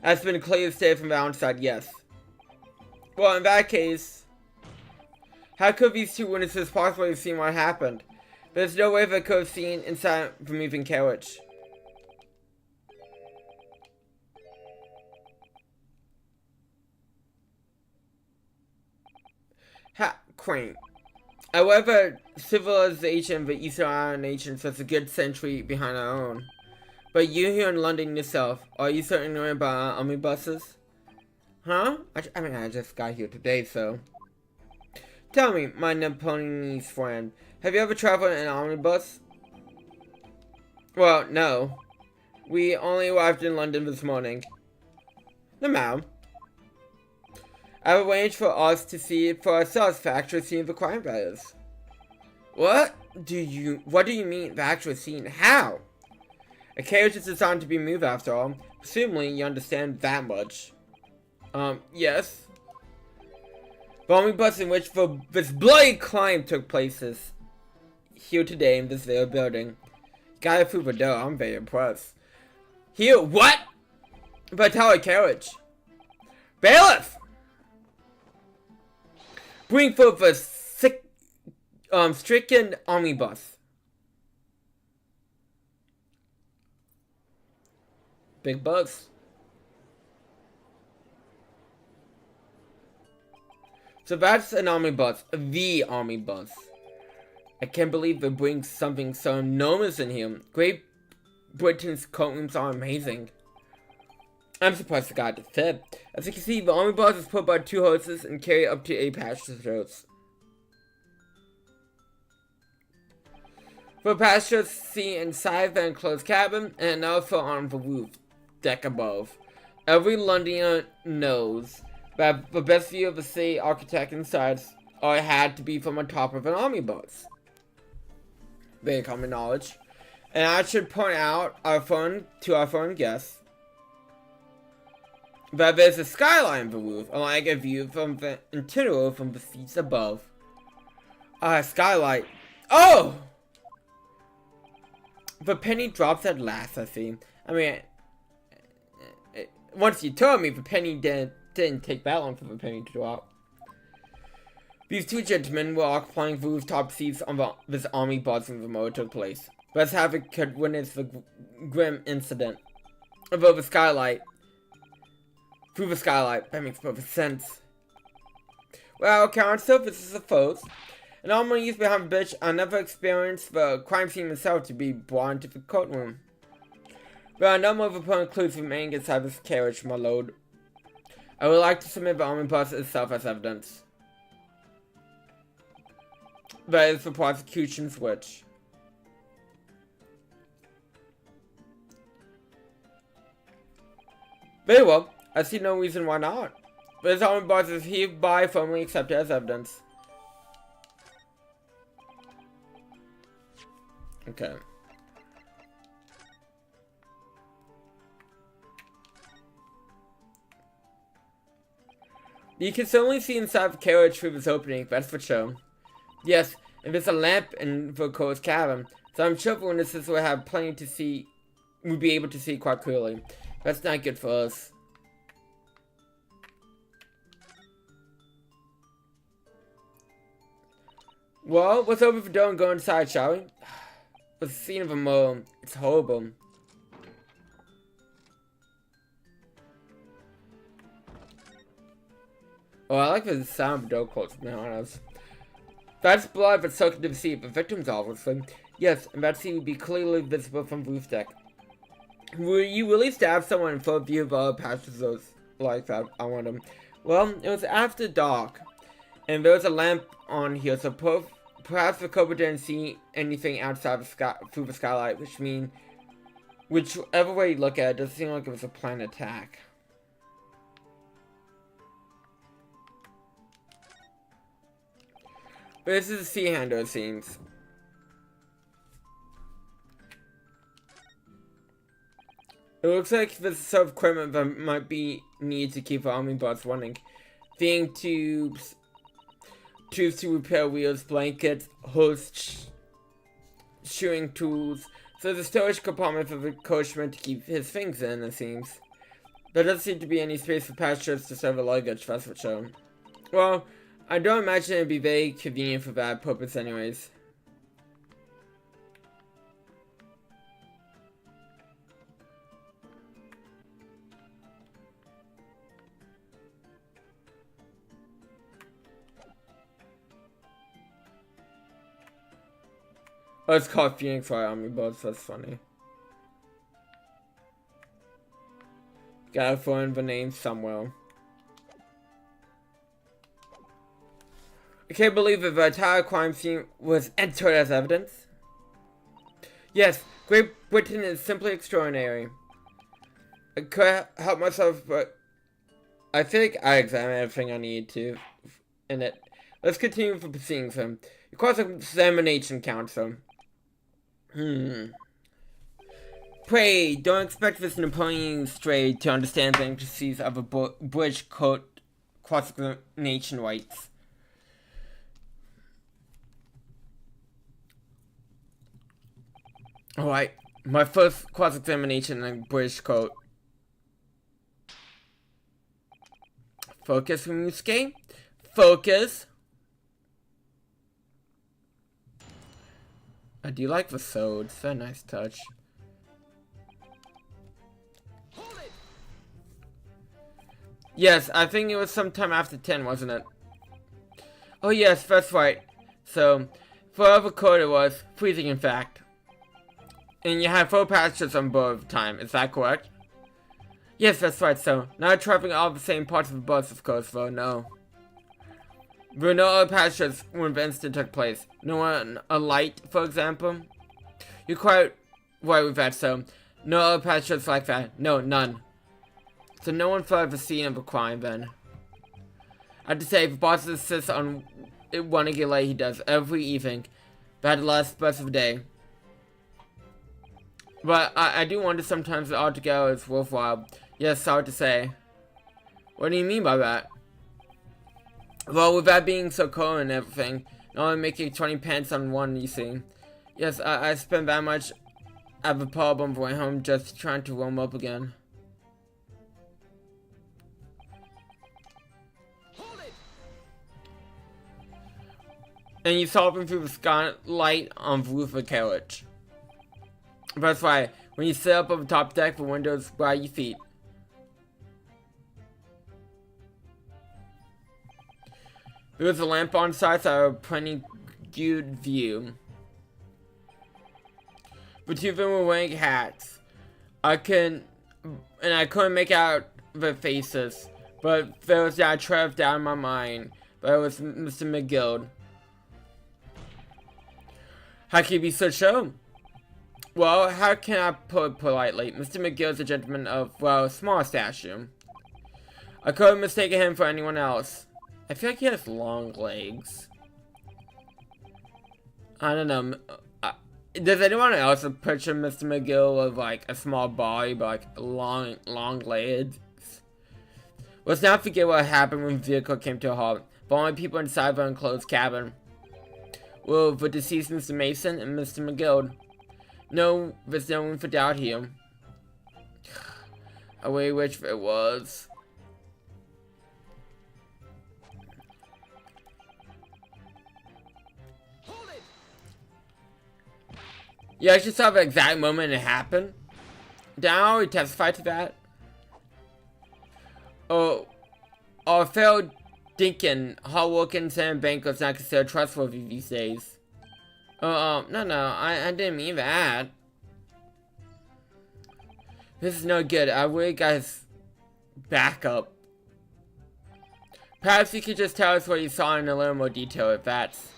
That's been clearly stated from the outside, yes. Well, in that case, how could these two witnesses possibly have seen what happened? There's no way they could have seen inside the moving carriage. Quaint. However, civilization of the Eastern Island nations was a good century behind our own. But you here in London yourself, are you so ignorant about omnibuses? Huh? I mean, I just got here today, so. Tell me, my Napoleonese friend, have you ever traveled in an omnibus? Well, no. We only arrived in London this morning. No, ma'am. I've arranged for us to see it for ourselves for actual scene of the crime, that is. What do you mean the actual scene? How? A carriage is designed to be moved after all. Presumably you understand that much. Yes. The omnibus in which this bloody crime took place is here today in this very building. Got it through the door, I'm very impressed. Here, what? But tell a carriage. Bailiff! Bring forth a stricken omnibus. Big bucks. So that's an omnibus. The omnibus. I can't believe they bring something so enormous in here. Great Britain's courtrooms are amazing. I'm surprised the guy to fit. As you can see, the omnibus is put by 2 horses and carry up to 8 passengers. For passengers, see inside the enclosed cabin and another on the roof deck above. Every Londoner knows that the best view of the city architect inside had to be from the top of an omnibus. Very common knowledge. And I should point out our foreign guests that there's a skyline on the roof, unlike a view from the interior from the seats above. Skylight. Oh! The penny drops at last, I see. I mean, once you told me, the penny didn't take that long for the penny to drop. These 2 gentlemen were occupying the rooftop seats on this omnibus when the murder took place. Let's have it could witness the grim incident. Above the skylight. Through the skylight. That makes perfect sense. Well, counsel, this is a first. And all my years behind the bitch, I never experienced the crime scene myself to be brought into the courtroom. There are no more important clues remaining inside this carriage, my lord. I would like to submit the omnibus itself as evidence. That is the prosecution's wish. Very well. I see no reason why not. This omnibus is hereby firmly accepted as evidence. Okay. You can certainly see inside the carriage through this opening, that's for sure. Yes, and there's a lamp in the closed cabin, so I'm sure the witnesses will have plenty to see, will be able to see quite clearly. That's not good for us. Well, let's open the door and go inside, shall we? The scene of a murder, it's horrible. Oh, I like the sound of the door closed, to be honest. That's blood that's soaked into the seat, the victims obviously. Yes, and that scene would be clearly visible from the roof deck. Will you really stab someone in full view of other passengers like that? I want them. Well, it was after dark, and there was a lamp on here, so perhaps the culprit didn't see anything outside the sky through the skylight, which means Whichever way you look at it, it doesn't seem like it was a planned attack. But this is a sea handler, it seems. It looks like this is some equipment that might be needed to keep the army bots running. Feeding tubes to repair wheels, blankets, hoods, shoeing tools. So the storage compartment for the coachman to keep his things in, it seems. There doesn't seem to be any space for passengers to serve the luggage, that's for sure. Well, I don't imagine it'd be very convenient for that purpose anyways. Oh, it's called Phoenix Fire Army Boats, that's funny. Gotta find the name somewhere. I can't believe that the entire crime scene was entered as evidence. Yes, Great Britain is simply extraordinary. I could help myself, but I think I examined everything I need to in it. Let's continue with the proceedings. Your cross-examination counselor. Pray, don't expect this Napoleon stray to understand the intricacies of a British court cross-examination rights. Alright, my first cross-examination in British court. Focus, Ryusuke. Focus. I do like the sword. It's a nice touch. Yes, I think it was sometime after 10, wasn't it? Oh yes, that's right. So, for whatever court it was, freezing in fact. And you had 4 passengers on board at the time, is that correct? Yes, that's right, so, not traveling all the same parts of the bus, of course, though, no. There were no other passengers when the incident took place. No one alight, for example? You're quite right with that, so, no other passengers like that. No, none. So no one fled the scene of a crime, then. I have to say, the boss insists on wanting to get late, he does, every evening. But the last bus of the day. But I do wonder sometimes that altogether is worthwhile. Yes, sorry to say. What do you mean by that? Well, with that being so cold and everything, and only making 20 pence on one, you see. Yes, I spent that much at the pub on the way home just trying to warm up again. And you saw them through the skylight on the roof of the carriage. That's right, when you sit up on the top deck, the windows by your feet. There was a lamp on side, so I had a pretty good view. The 2 of them were wearing hats. I couldn't make out their faces, but there was that trapped down in my mind. But it was Mr. McGill. How can you be so sure? Well, how can I put it politely? Mr. McGill is a gentleman of, well, small stature. I couldn't mistake him for anyone else. I feel like he has long legs. I don't know. Does anyone else picture Mr. McGill with like a small body but like long legs? Let's not forget what happened when the vehicle came to a halt. The only people inside the enclosed cabin were the deceased Mr. Mason and Mr. McGill. No, there's no room for doubt here. I really wish there was. You actually saw the exact moment it happened? Did I already testify to that? Oh, Phil Dinkin, hardworking Sam Bank was not considered trustworthy these days. No, I didn't mean that. This is no good. I really got his back up. Perhaps you could just tell us what you saw in a little more detail if that's...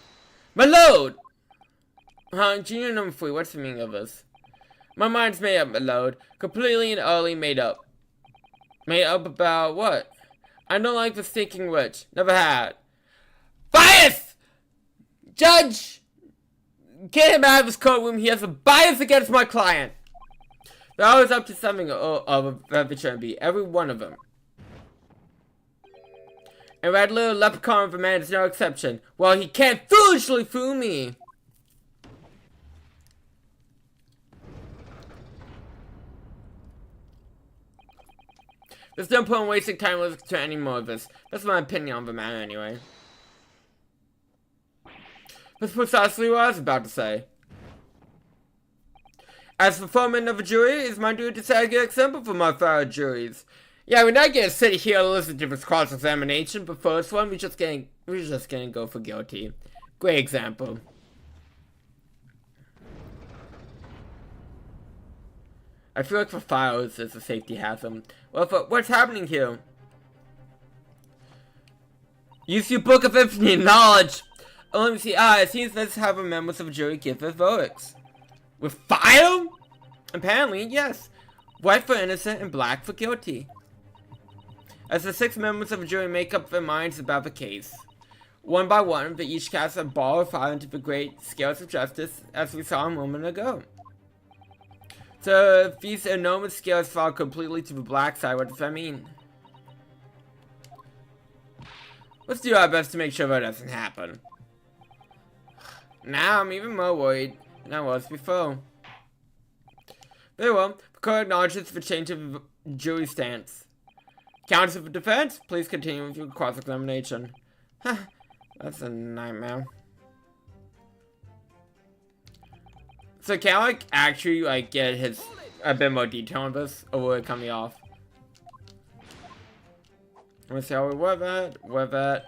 My load! Junior number 3, what's the meaning of this? My mind's made up, my lord. Completely and utterly made up. Made up about what? I don't like the stinking witch. Never had. Bias! Judge! Get him out of his courtroom. He has a bias against my client. They're always up to something of a be. Every one of them. And that little leprechaun of a man is no exception. Well, he can't foolishly fool me. There's no point in wasting time listening to any more of this. That's my opinion on the matter anyway. That's precisely what I was about to say. As the foreman of a jury, it's my duty to set a good example for my fellow juries. Yeah, we're not gonna sit here and listen to this cross-examination, but first one, we're just gonna go for guilty. Great example. I feel like for files, there's a safety hazard. Well, what's happening here? Use your book of infinite knowledge. Oh, let me see. It seems let's have a members of a jury give their verdicts. With file? Apparently, yes. White for innocent and black for guilty. As the 6 members of a jury make up their minds about the case. One by one, they each cast a ball of fire into the great scales of justice, as we saw a moment ago. So, if these enormous scales fall completely to the black side, what does that mean? Let's do our best to make sure that doesn't happen. Now I'm even more worried than I was before. Very well, the court acknowledges the change of the jury stance. Counsel for defense, please continue with your cross-examination. That's a nightmare. So can I like actually like get a bit more detail on this, or will it cut me off? Let me see how we work that.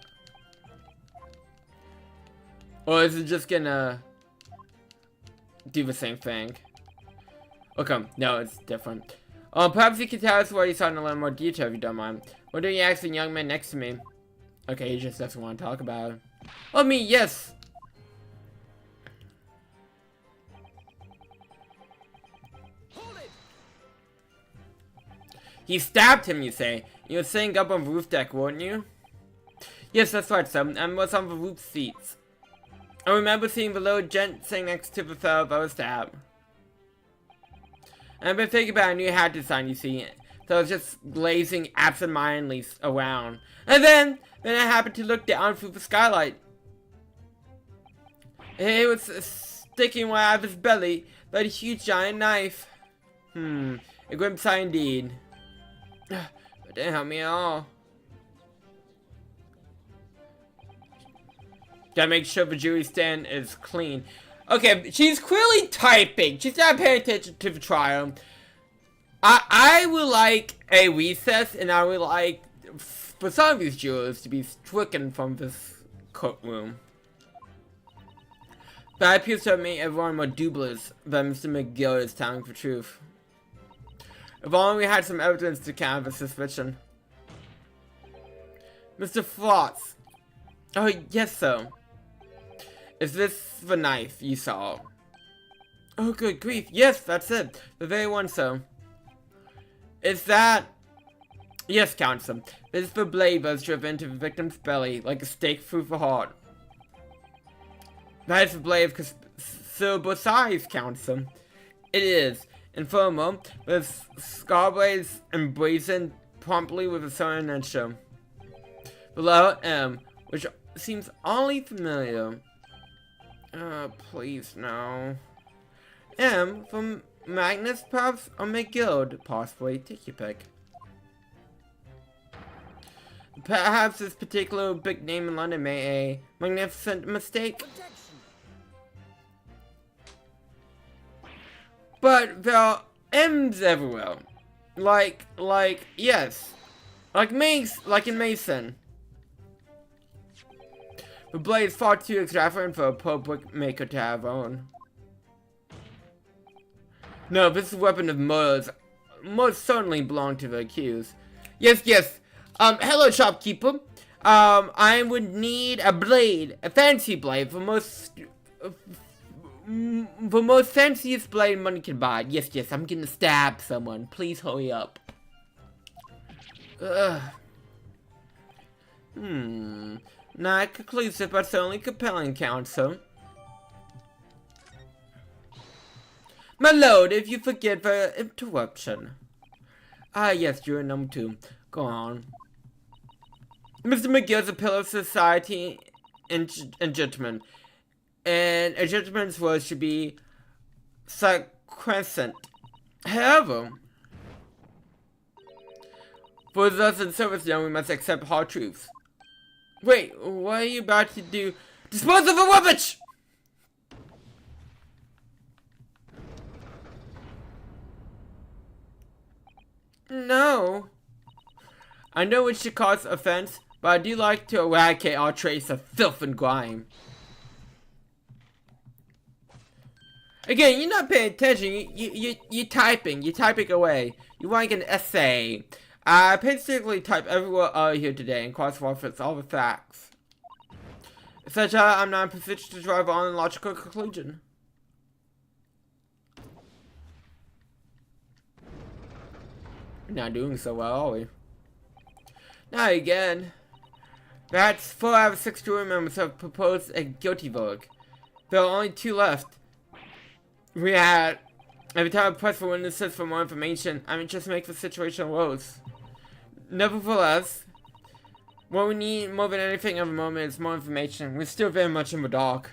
Or is it just gonna do the same thing? Okay, no, it's different. Perhaps you can tell us what you saw in a little more detail if you don't mind. What are you asking the young man next to me? Okay, he just doesn't want to talk about it. Oh, me, yes! He stabbed him, you say? You were sitting up on the roof deck, weren't you? Yes, that's right, sir. I was on the roof seats. I remember seeing the little gent sitting next to the fellow that was stabbed. And I've been thinking about a new hat design, you see. So I was just glazing absentmindedly around. And then I happened to look down through the skylight. It was sticking right out of his belly, like a huge giant knife. A grim sight indeed. It didn't help me at all. Gotta make sure the jury stand is clean. Okay, she's clearly typing. She's not paying attention to the trial. I would like a recess, and I would like for some of these jurors to be stricken from this courtroom. But it appears to have made everyone more dubious that Mr. McGill is telling the truth. If only we had some evidence to counter the suspicion. Mr. Floss. Oh, yes, sir. Is this the knife you saw? Oh, good grief. Yes, that's it. The very one, sir. Is that... Yes, counsel. This is the blade that was driven into the victim's belly like a stake through the heart. That is the blade of considerable size, counsel. It is. And furthermore, the scar blades emblazoned promptly with a certain initial. The letter M, which seems oddly familiar. Please no. M from Magnus, perhaps, or McGill, possibly. Take your pick. Perhaps this particular big name in London made a magnificent mistake. But there are M's everywhere. Yes. Like in Mason. The blade is far too extravagant for a poor bookmaker to have own. No, this weapon of murder most certainly belonged to the accused. Yes, yes. Hello, shopkeeper. I would need a blade, a fancy blade for the most fanciest blade money can buy. Yes, I'm gonna stab someone. Please hurry up. Ugh. Not conclusive, but certainly compelling, counsel. My lord, if you forget the interruption. Ah, yes, you're number 2. Go on. Mr. McGill's a pillar of society and gentleman. And a gentleman's word should be sacrosanct. However, for those in service now, we must accept hard truths. Wait, what are you about to do? Dispose of the rubbish! No. I know it should cause offense, but I do like to eradicate all trace of filth and grime. Again, you're not paying attention. You're typing. You're typing away. You're writing an essay. I painstakingly type every word here today and cross-reference all the facts. Such I'm not in a position to drive on a logical conclusion. We're not doing so well, are we? Now again. That's 4 out of 6 jury members have proposed a guilty verdict. There are only 2 left. We had every time I press for witnesses for more information, I mean just make the situation worse. Nevertheless, what we need more than anything at the moment is more information. We're still very much in the dark.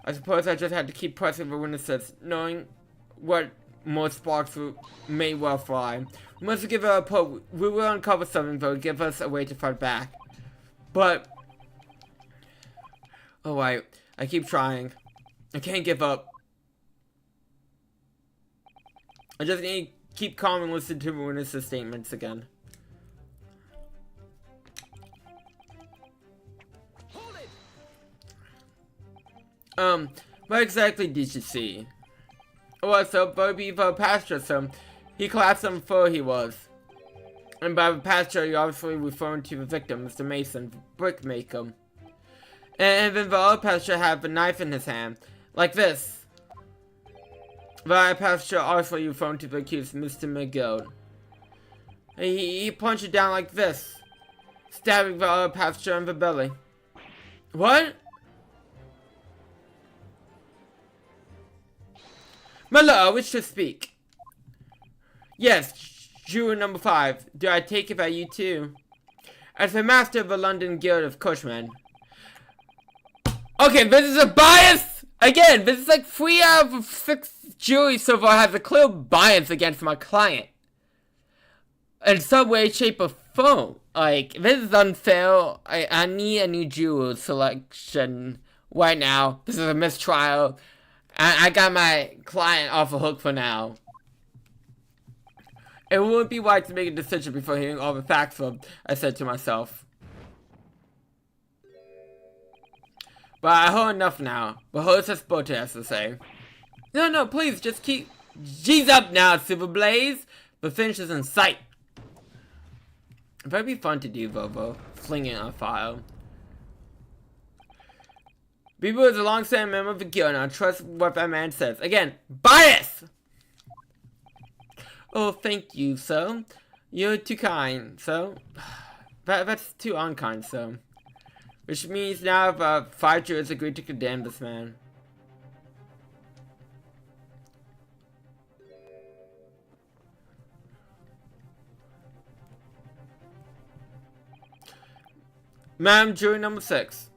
I suppose I just had to keep pressing for witnesses, knowing what more sparks may well fly. We must give it a pull. We will uncover something that will give us a way to fight back. But, alright, I keep trying. I can't give up. I just need to keep calm and listen to the witnesses' statements again. What exactly did you see? Well, so Bobby the pastor, so he collapsed on the floor he was. And by the pastor, you're obviously referring to the victim, Mr. Mason, the brickmaker. And then the other pastor had the knife in his hand, like this. The other pastor obviously referring to the accused, Mr. McGill. He punched it down like this, stabbing the other pastor in the belly. What? My lord, I wish to speak. Yes, juror number 5. Do I take it that you too? As the master of the London Guild of Coachmen. Okay, this is a bias! Again, this is like 3 out of 6 juries so far has a clear bias against my client. In some way, shape, or form. Like, this is unfair. I need a new juror selection right now. This is a mistrial. I got my client off the hook for now. It wouldn't be right to make a decision before hearing all the facts from, I said to myself. But I heard enough now. But here's what Spotter has to say. No, please, just keep G's up now, Silver Blaze. The finish is in sight. It'd be fun to do, Vovo. Flinging on fire. Bieber is a long-standing member of the guild, and I trust what that man says. Again, bias! Oh, thank you, sir. You're too kind, sir. That's too unkind, sir. Which means now 5 jurors agreed to condemn this man. Madam jury number 6.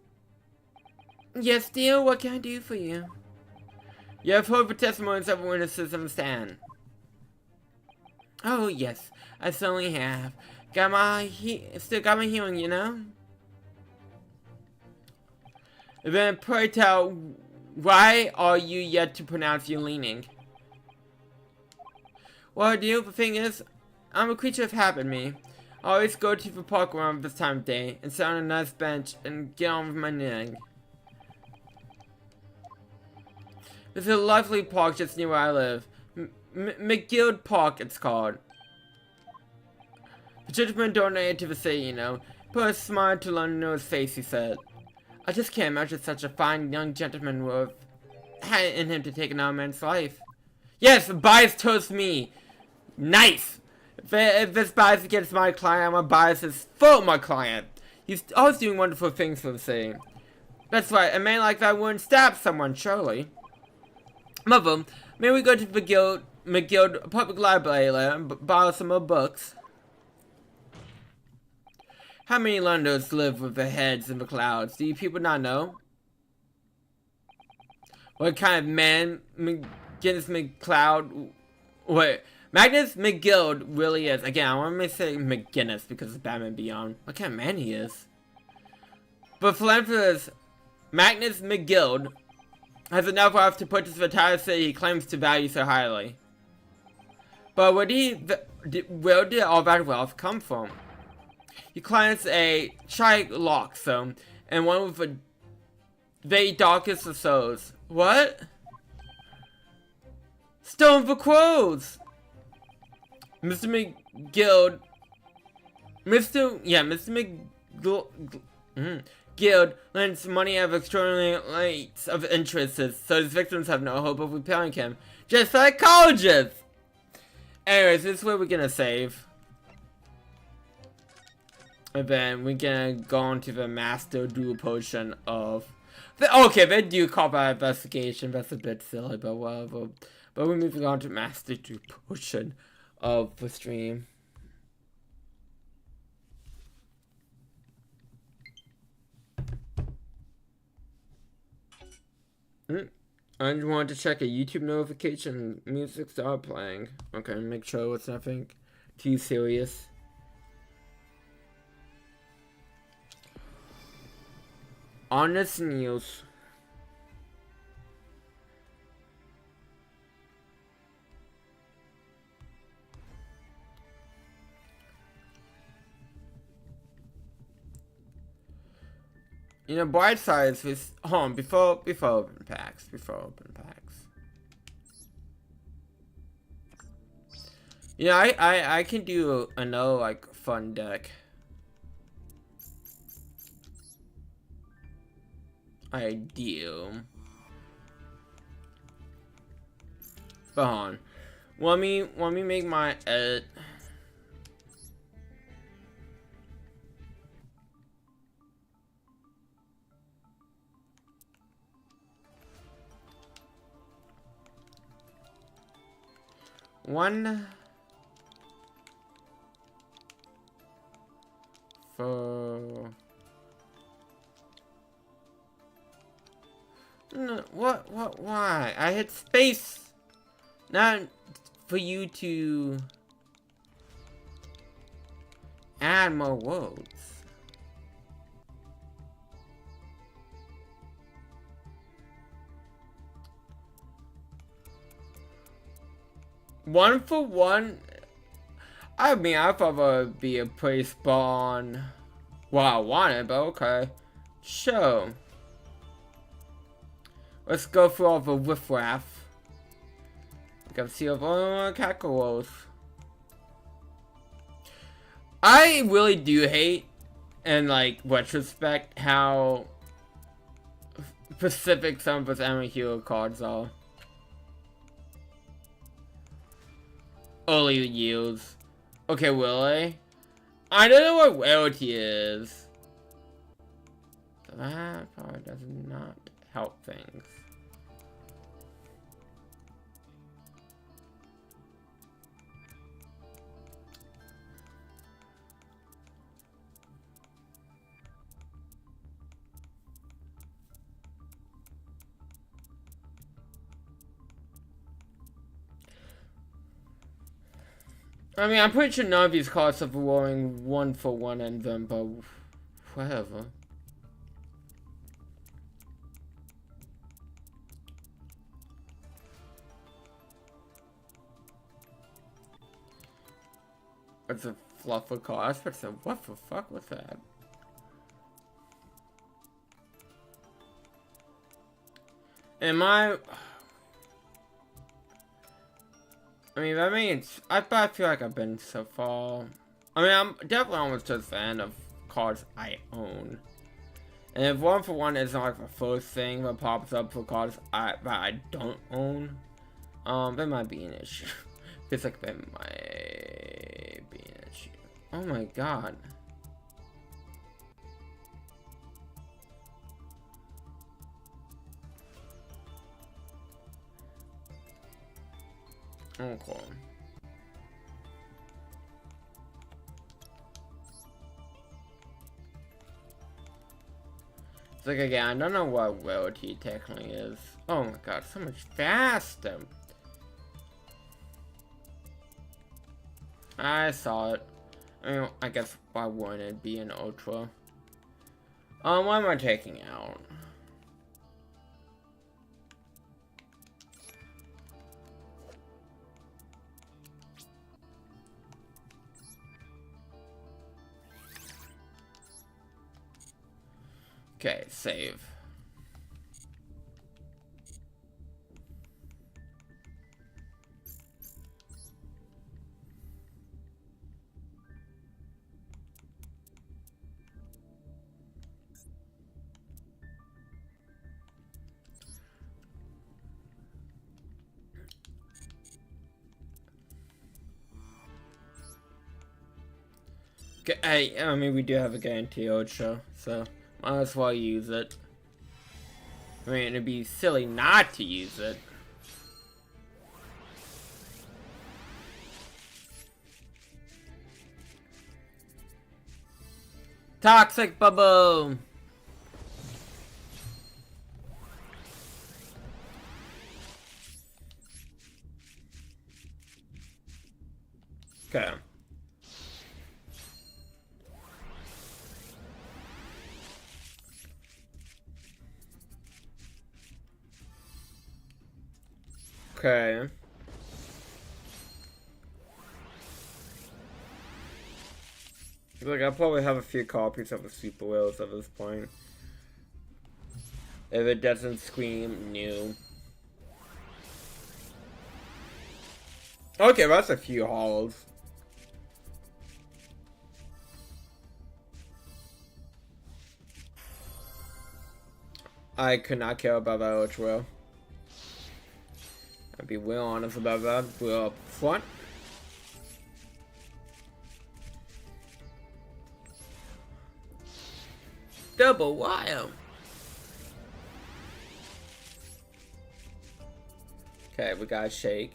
Yes, dear, what can I do for you? You have heard the testimonies of witnesses on the stand. Oh, yes, I certainly have. Still got my hearing, you know? Then pray tell, why are you yet to pronounce your leaning? Well, dear, the thing is, I'm a creature of habit, me. I always go to the park around this time of day, and sit on a nice bench, and get on with my knitting. There's a lovely park just near where I live. McGill Park, it's called. The gentleman donated to the city, you know. Put a smile to Londoner's face, he said. I just can't imagine such a fine young gentleman with had it in him to take another man's life. Yes, bias towards me. Nice. If this bias against my client, my bias is for my client. He's always doing wonderful things for the city. That's right, a man like that wouldn't stab someone, surely. Mother, may we go to the McGill Public Library later and borrow some more books? How many Londoners live with their heads in the clouds? Do you people not know? What kind of man Magnus McCloud... Wait, Magnus McGill really is. Again, I want to say McGinnis because of Batman Beyond. What kind of man he is. But philanthropist Magnus McGill has enough wealth to purchase the entire city he claims to value so highly. But where did all that wealth come from? He climbs a giant lock zone, and one with the very darkest of souls. What? Stone for crows! Mr. Guild lends money of extraordinary rates of interest, so his victims have no hope of repaying him. Just like colleges! Anyways, this is where we're gonna save. And then we're gonna go on to the master duel potion of... Okay, they do call that investigation. That's a bit silly, but whatever. But we're moving on to master duel potion of the stream. I just wanted to check a YouTube notification. Music started playing. Okay, make sure it's nothing too serious. Honest news. You know, bright sides with before open packs. You know, I can do another like fun deck. I do. But hold on. Let me make my edit. One for no, why? I hit space, not for you to add more worlds. One for one. I mean, I thought it would be a pretty spawn. Well, I wanted, but okay. Sure. Let's go through all the riffraff. We can see all cackles. I really do hate, in like retrospect, how specific some of those anime hero cards are. Early years. Okay, Willie. I don't know what rarity is. That probably does not help things. I mean, I'm pretty sure none of these cards have rolling one for one in them, but whatever. It's a fluffer card. I was supposed to say, what the fuck was that? Am I mean, that means I feel like I've been so far. I mean, I'm definitely almost just a fan of cards I own. And if 1-for-1 isn't like the first thing that pops up for cards that I don't own, that might be an issue. Feels like that might be an issue. Oh my god. Oh, cool. It's like, again, I don't know what rarity technically is. Oh my god, so much faster. I saw it. I mean, I guess why wouldn't it be an ultra? What am I taking out? Okay, save. Okay, I mean, we do have a guarantee ultra, so might as well use it. I mean, it'd be silly not to use it. Toxic bubble! Okay. Okay. Look, I probably have a few copies of the Super Whales at this point. If it doesn't scream new. Okay, that's a few hauls. I could not care about that ultra. I'll be real honest about that. We're up front. Double wire. Okay, we got shake.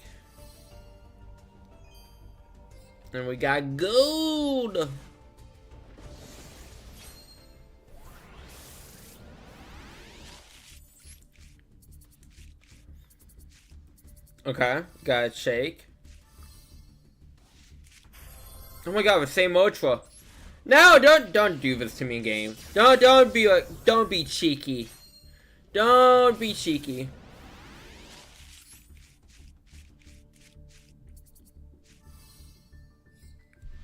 And we got gold. Okay, got shake. Oh my god, the same ultra. No, don't do this to me, game. Don't be cheeky. Don't be cheeky.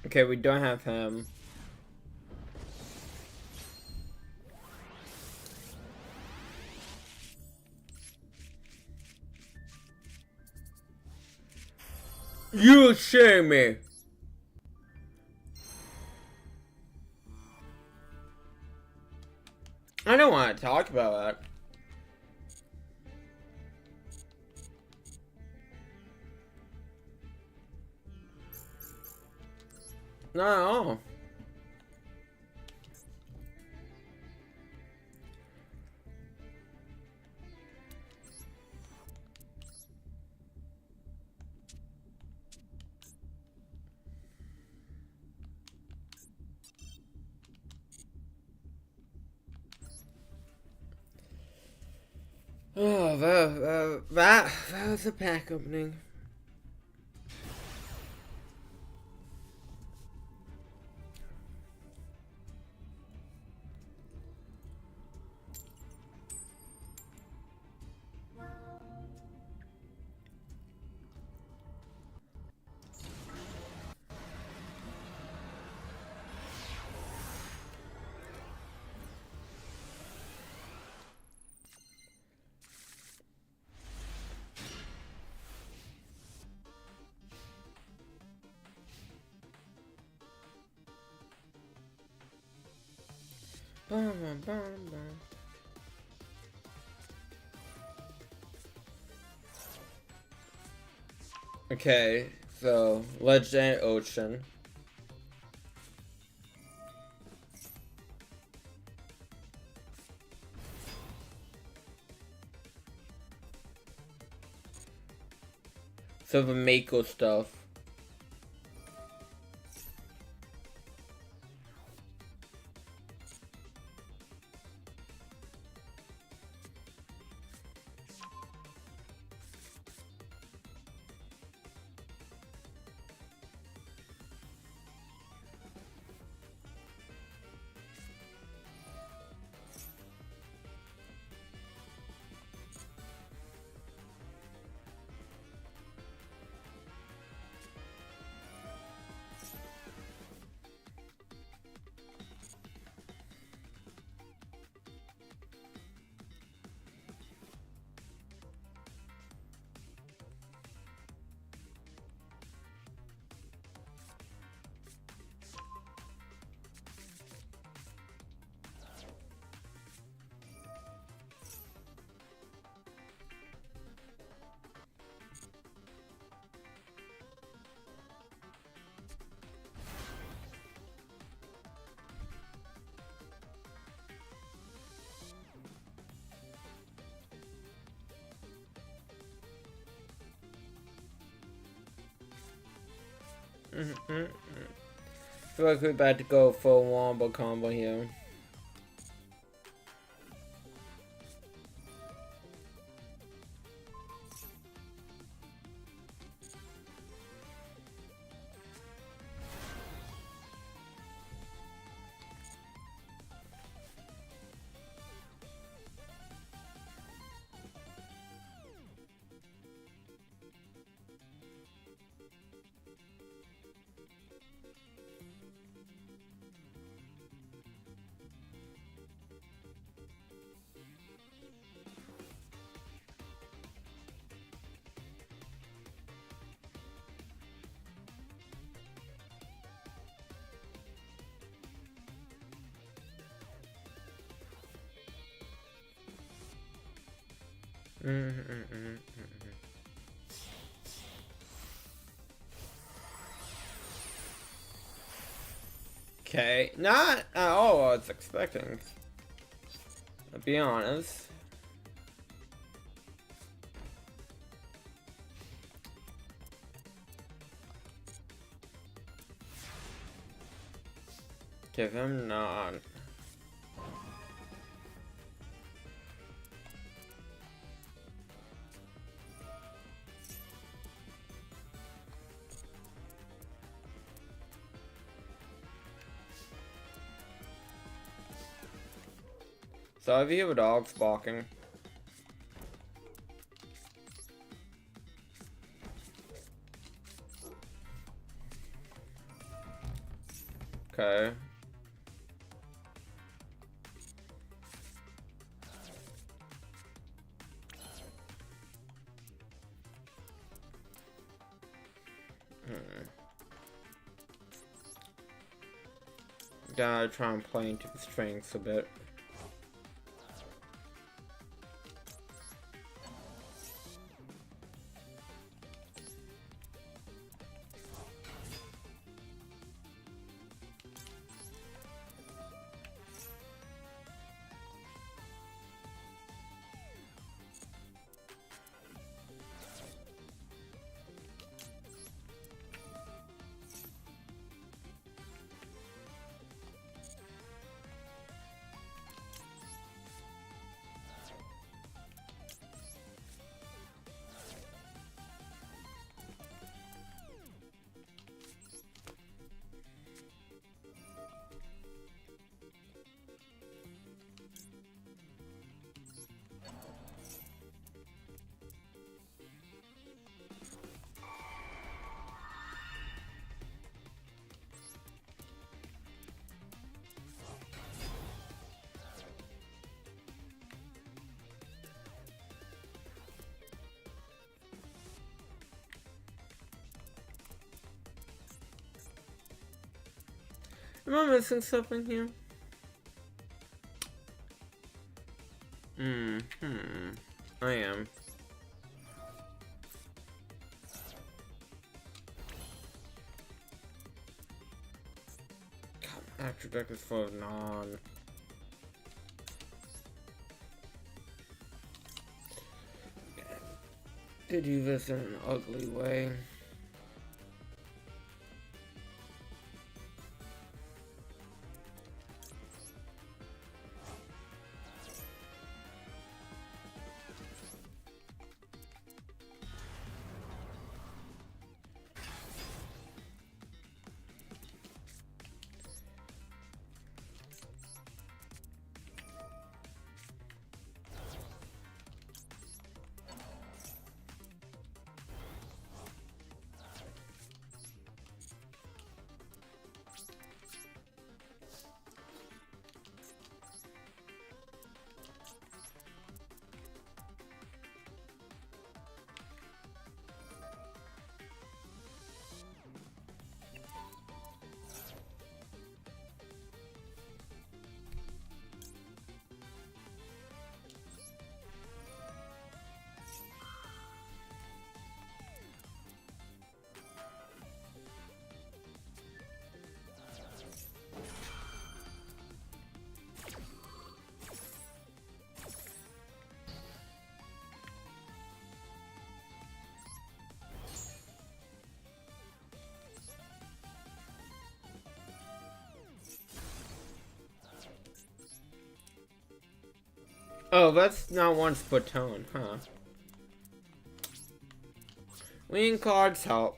Okay, we don't have him. You shame me. I don't want to talk about that. Not at all. Oh, that was a pack opening. Okay, so Legend Ocean. So the Mako stuff. I feel like we're about to go for a wombo combo here. Okay, not at all what I was expecting. I'll be honest. Give him not. So I hear dogs barking. Okay. Gotta try and play into the strengths a bit. Am I missing something here? I am. God, Actor deck is full of non. To do this in an ugly way. Oh, that's not one Splatoon, huh? Lean cards help.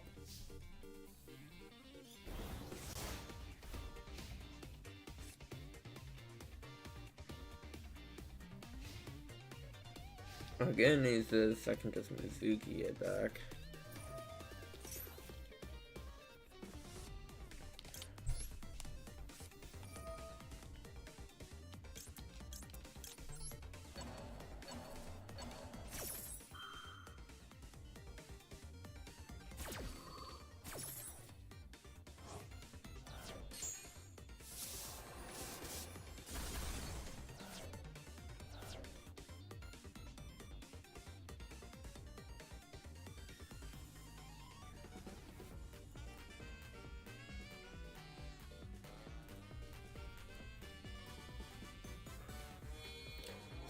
Again, needs a second just Mizuki get back.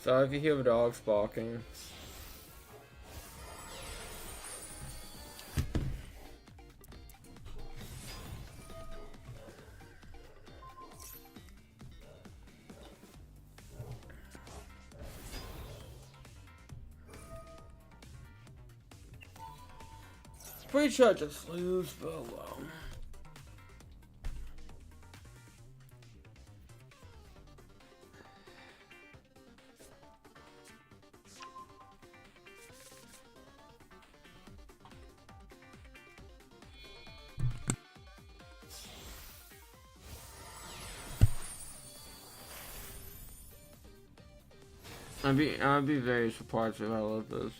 Sorry if you hear dogs barking. Pretty sure I just lose, but well. I'd be very surprised if I love this.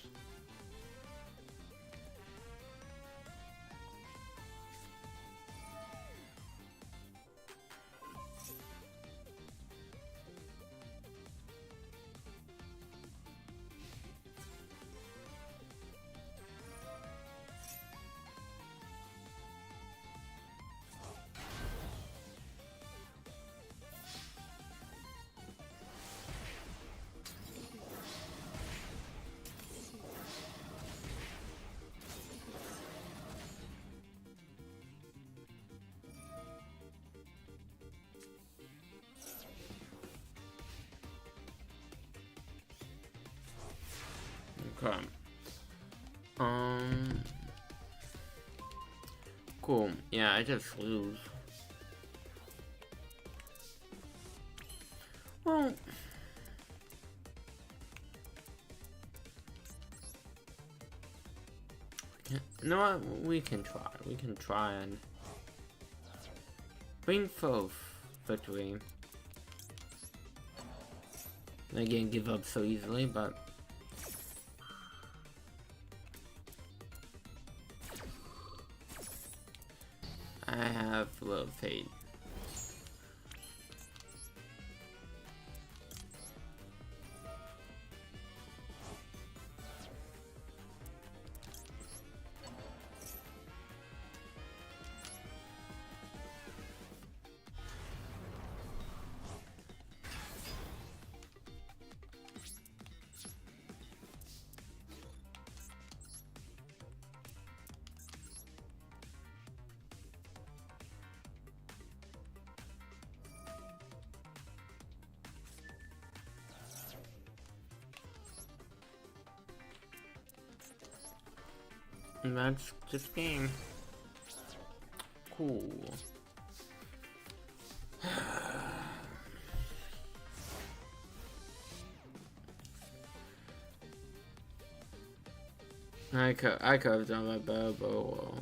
Okay. Cool. Yeah, I just lose. Well. You know what? We can try. We can try and bring forth victory. I can't give up so easily, but I have a little faith. And that's this game. Cool. I could have done that better, but well.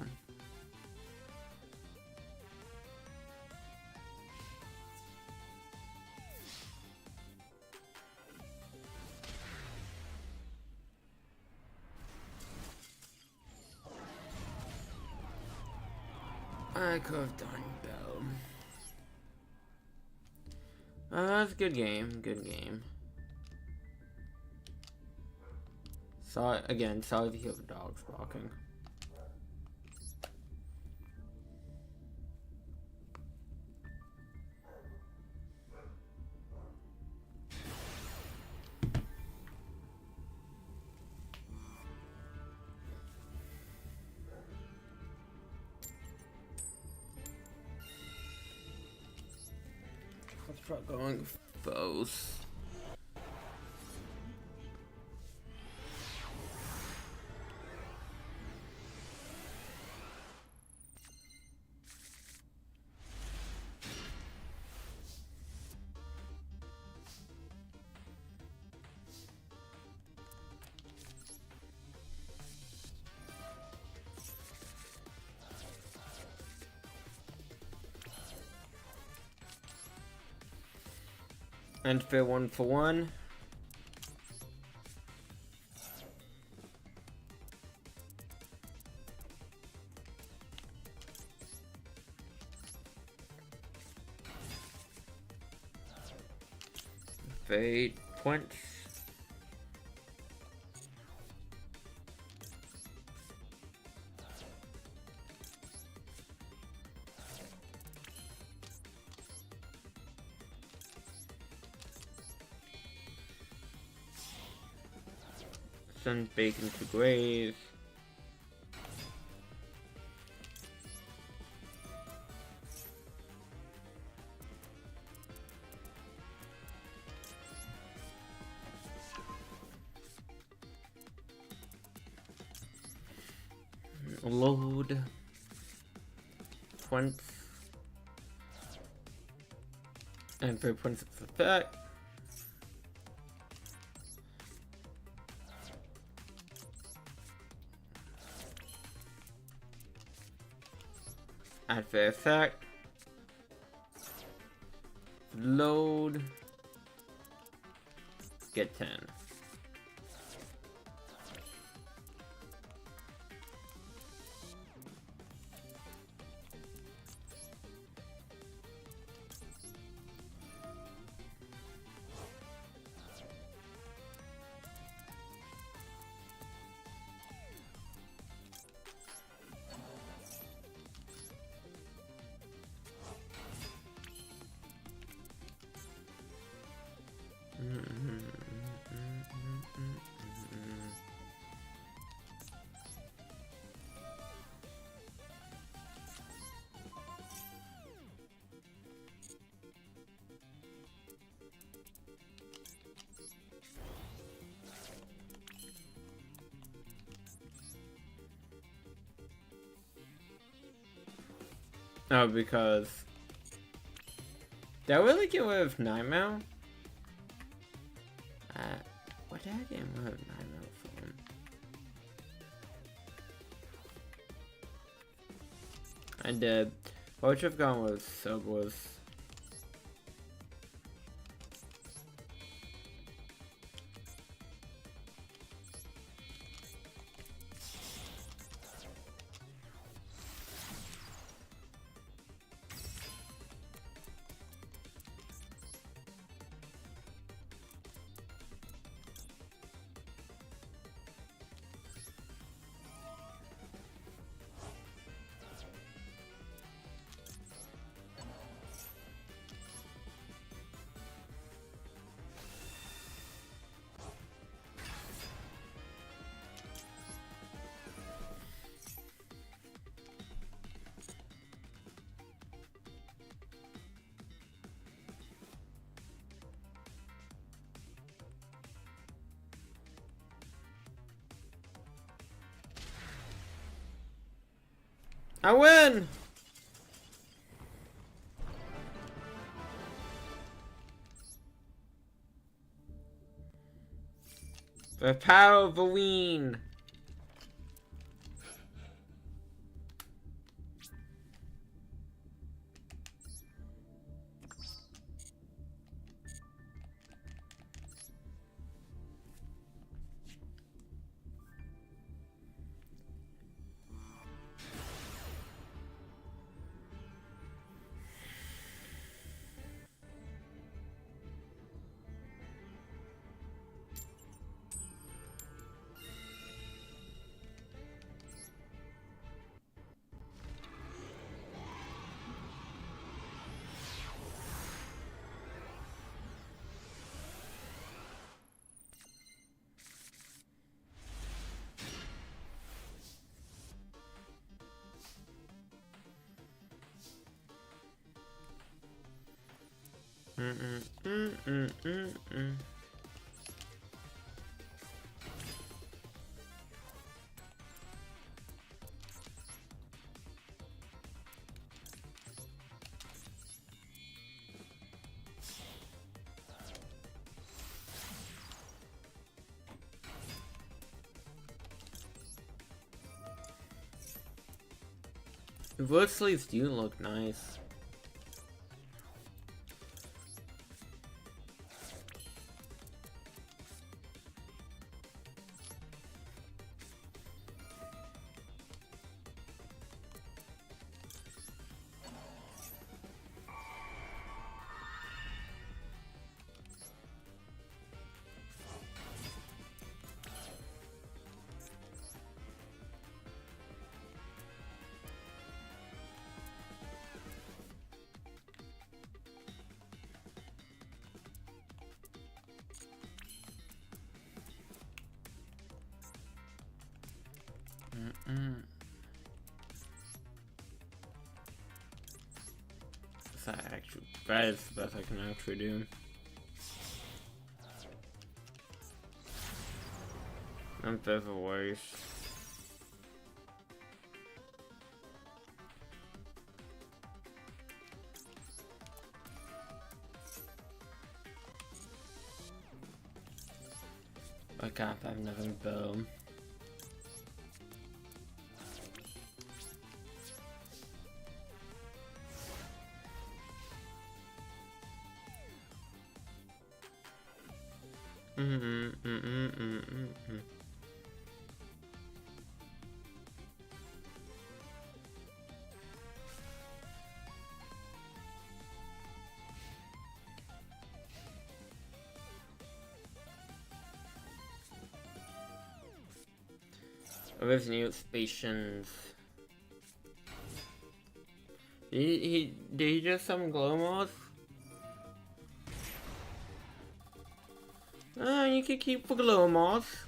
I could have done better. That's a good game. Good game. Sorry if you hear the dogs barking. Let's try going with those. And fair 1-for-1. Fade points. Send bacon to grave. Load. Points. And 3 points of effect. Add fair effect. Load. Get 10. Oh, because did I really get rid of Nightmare? What did I get rid of Nightmare from? I did. What should have gone with Sub was. I win! The power of the ween. The wood sleeves do look nice. That is the best I can actually do. I'm the worst. I can't have nothing bow. With new stations. Did he just summon glow moth? Oh, you can keep the glow moth.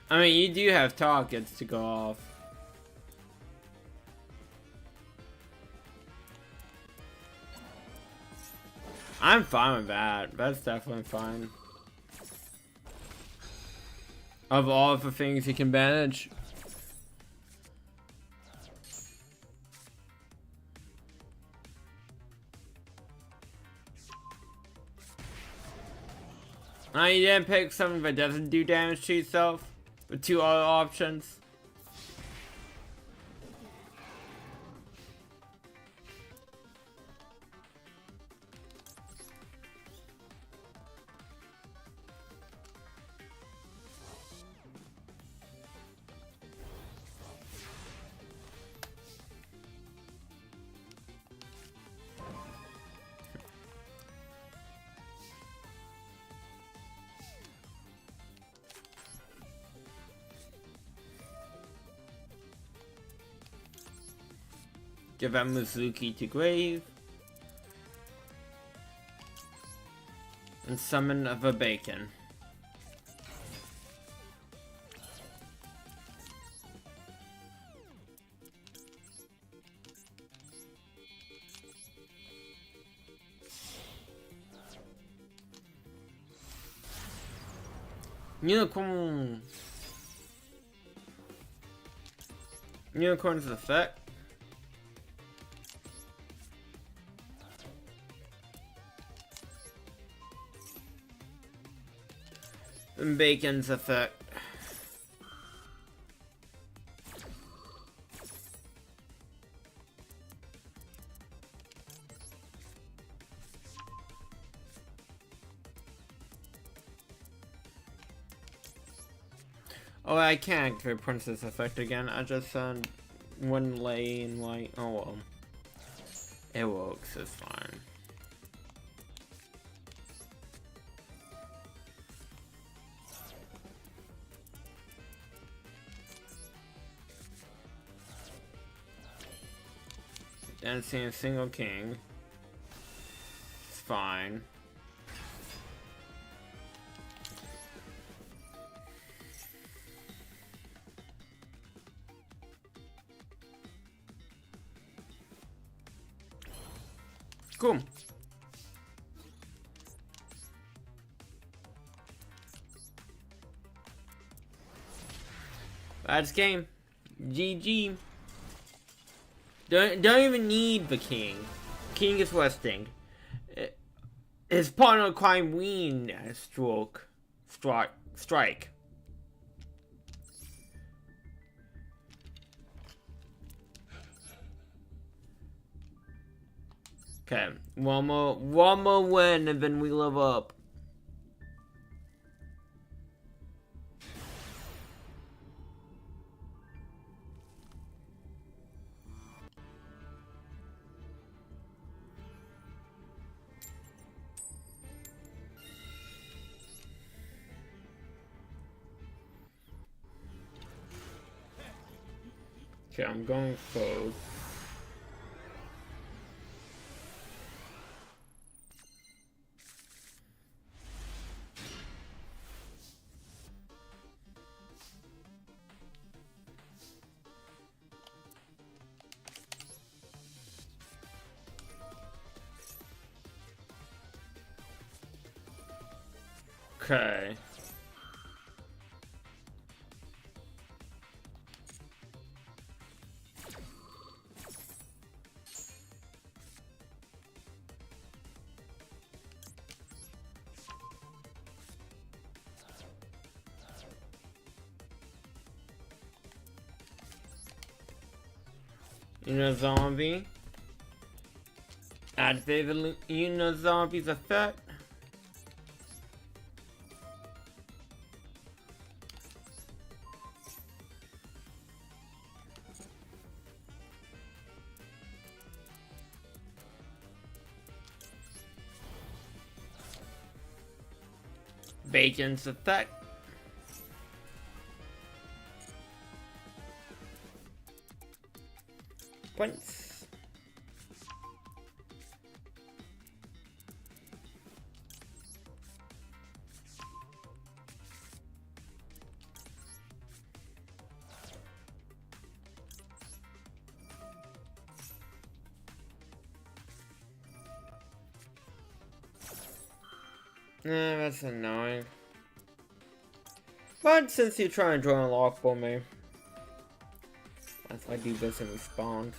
I mean, you do have targets to go off. I'm fine with that. That's definitely fine. Of all of the things you can manage. You didn't pick something that doesn't do damage to yourself? With two other options? Give that Mizuki to grave. And summon of a bacon. Unicorn. Unicorn's effect. And bacon's effect. Oh, I can't activate Princess effect again. I just one lay in white. Oh well. It works, it's fine. Dancing a single king. It's fine. Cool. That's game. GG. Don't even need the king. King is resting. His partner crime win strike. Okay, one more win and then we level up. Okay, I'm going close. Okay. Zombie. Activate the zombie's effect. Bacon's effect. Points. That's annoying. But since you're trying to draw a lock for me, if I do this and respond.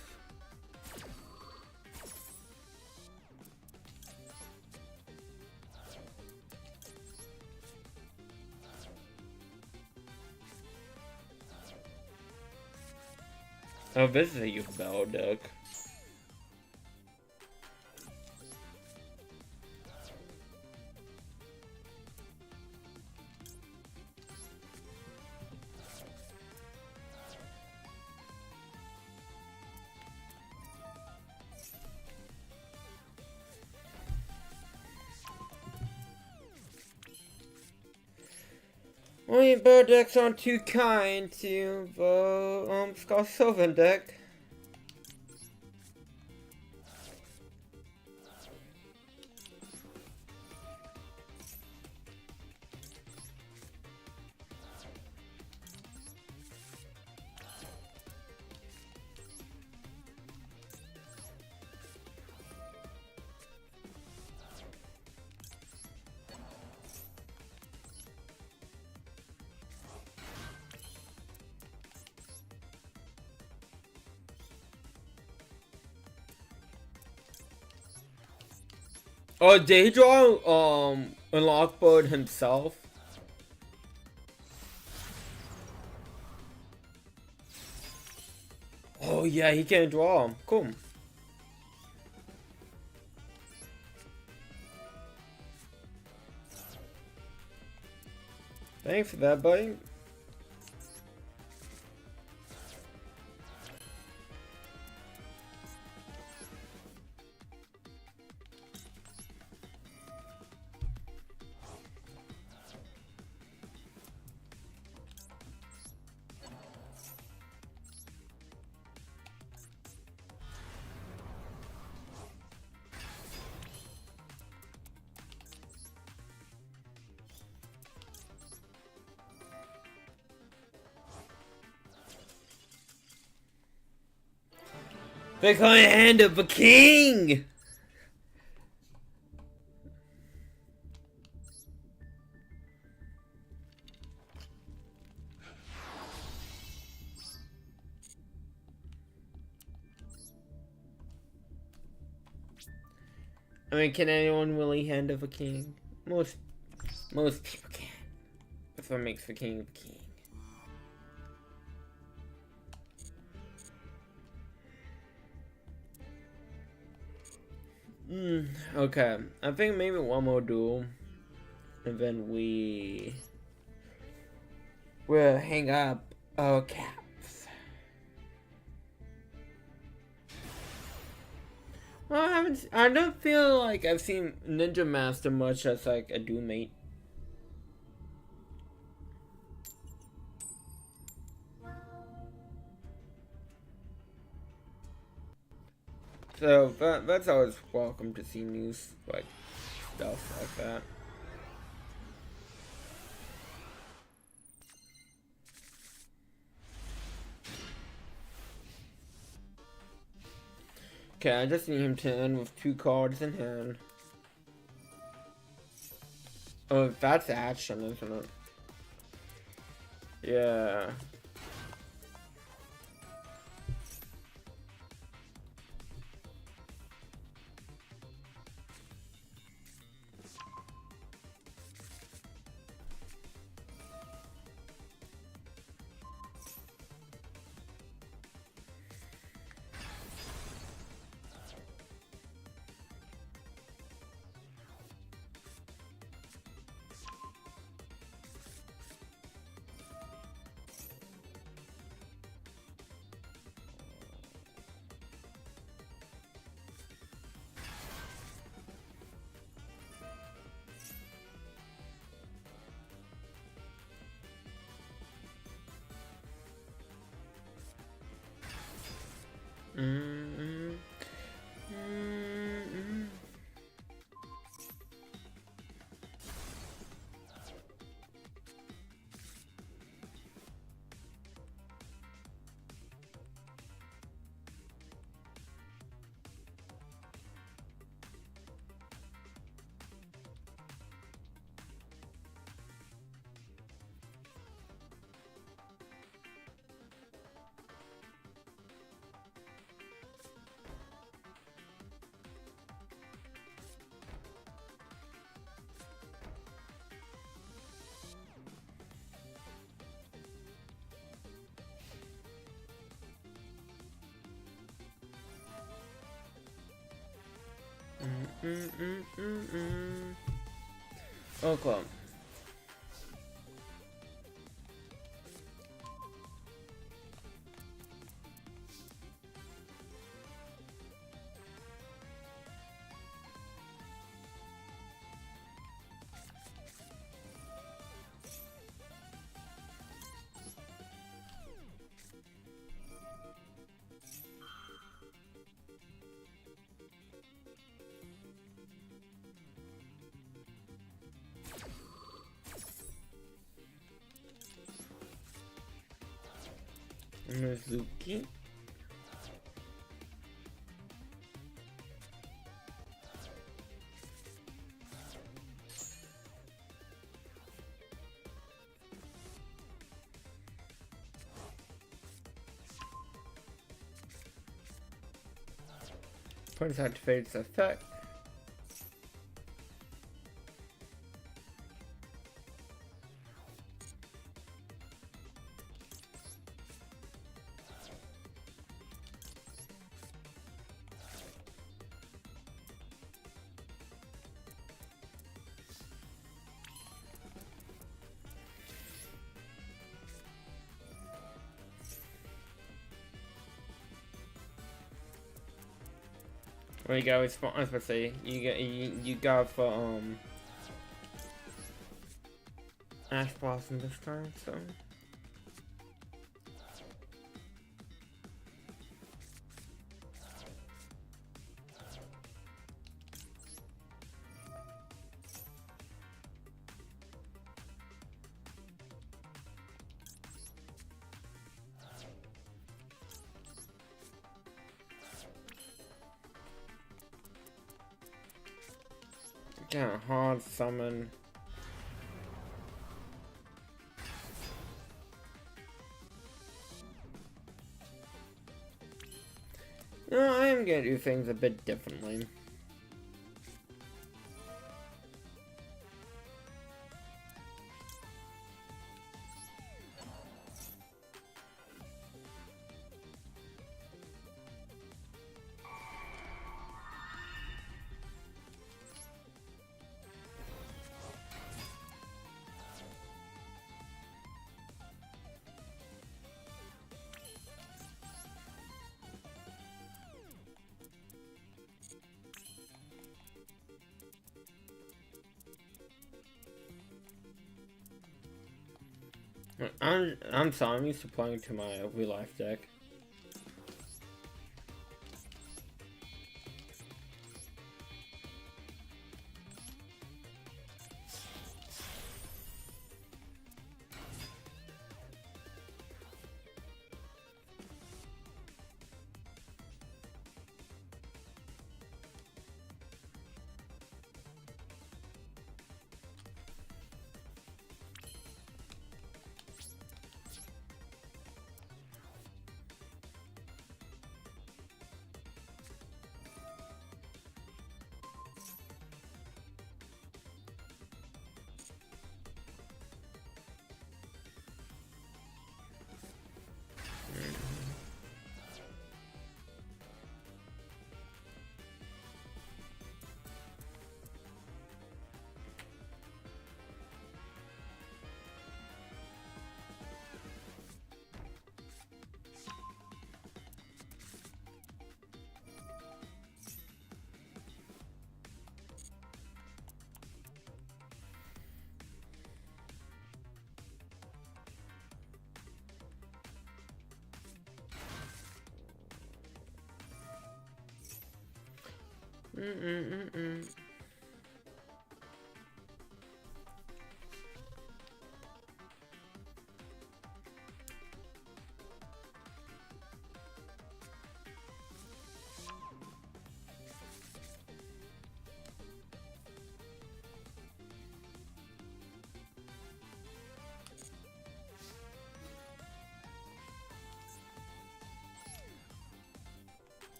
Oh, this is a youth battle deck. Only bird decks aren't too kind to the Skull Sylvan deck. Oh, did he draw unlock board himself? Oh yeah, he can draw. Cool. Thanks for that, buddy. They call it Hand of a King! I mean, can anyone really Hand of a King? Most people can. That's what makes the King of a King. Okay. I think maybe one more duel. And then we'll hang up our caps. Well, I don't feel like I've seen Ninja Master much as like a duel mate. So that's always welcome to see news like stuff like that. Okay, I just need him to end with 2 cards in hand. Oh, that's action, isn't it? Yeah. Okay. Mizuki. Prince activates effect. Well, you got respawn. I was supposed to say you got for Ash Blossom this time, so. Yeah, hard summon. No, I am gonna do things a bit differently. I'm sorry, I'm used to playing to my real life deck.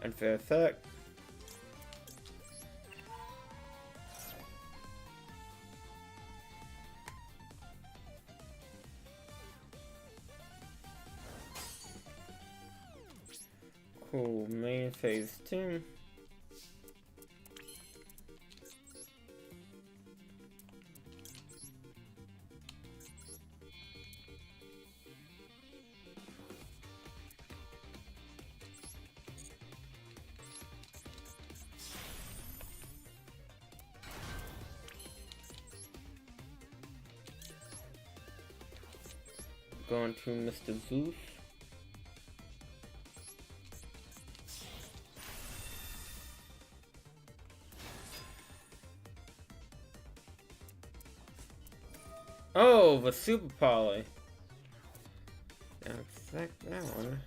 Unfair effect. Cool, main phase 2. Going to Mr. Zeus. Oh, the Super Poly. Now, exact that one.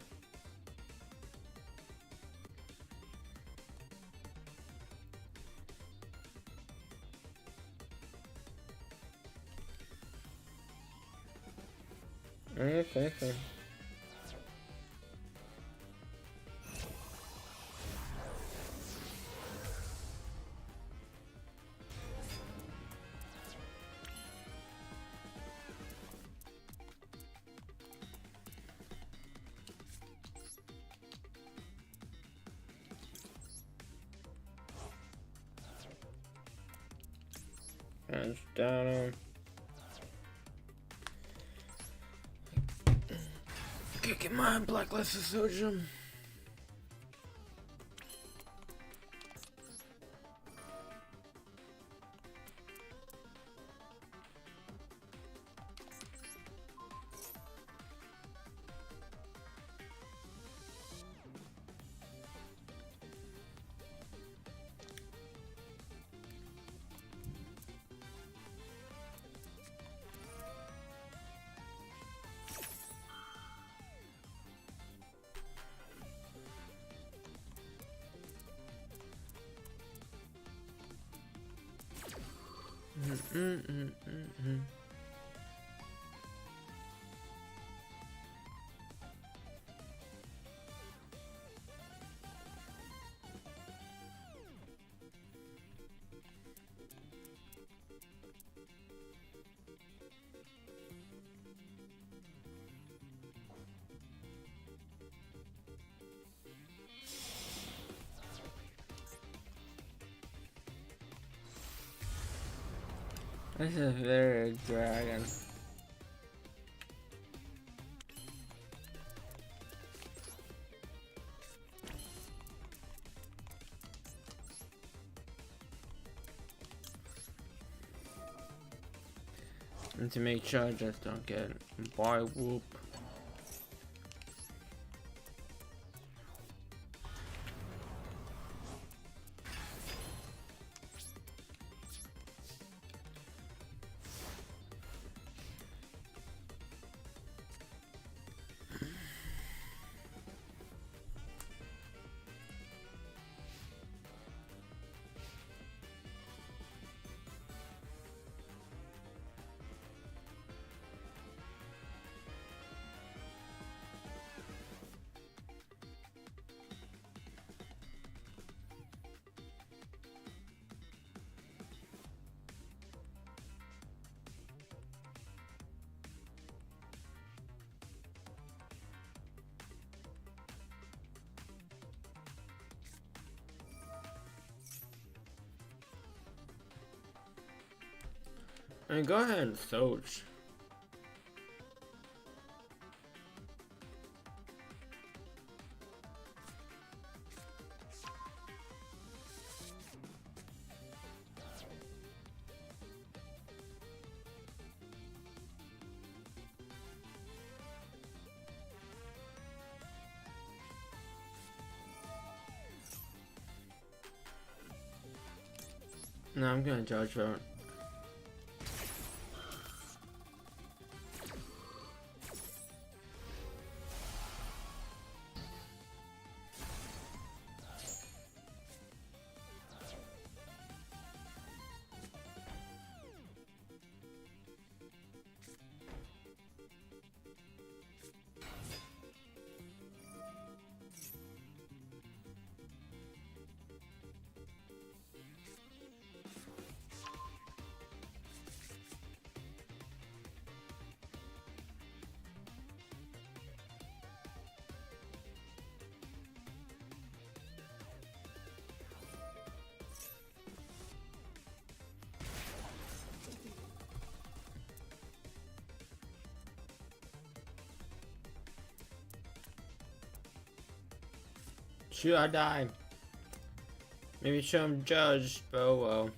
Okay. Punch down. Get my blacklisted soldier. This is very dragon. And to make sure I just don't get by whoop. And go ahead and search. No, I'm gonna judge vote. Shoot, I died. Maybe show him judged, but oh well.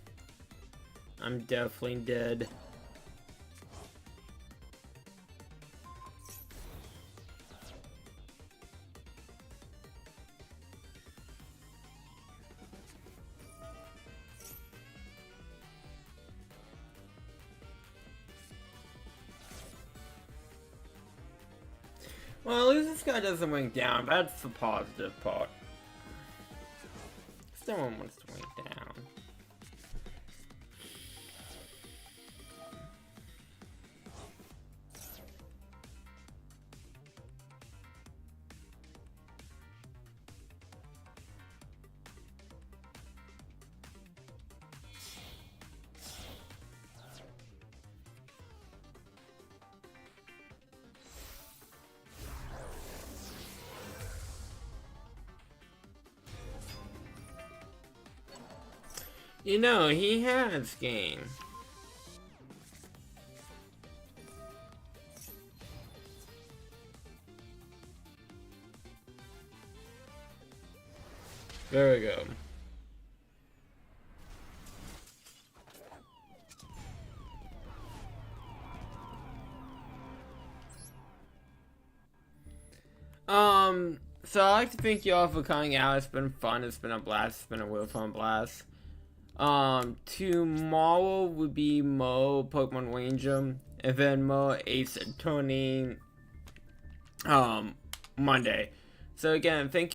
I'm definitely dead. Well, at least this guy doesn't wink down. That's the positive part. No one wants to wink down. You know, he has game. There we go. So I'd like to thank you all for coming out. It's been fun. It's been a blast. It's been a real fun blast. Tomorrow would be Mo Pokemon Ranger, and then Mo Ace Attorney, Monday. So again, thank you.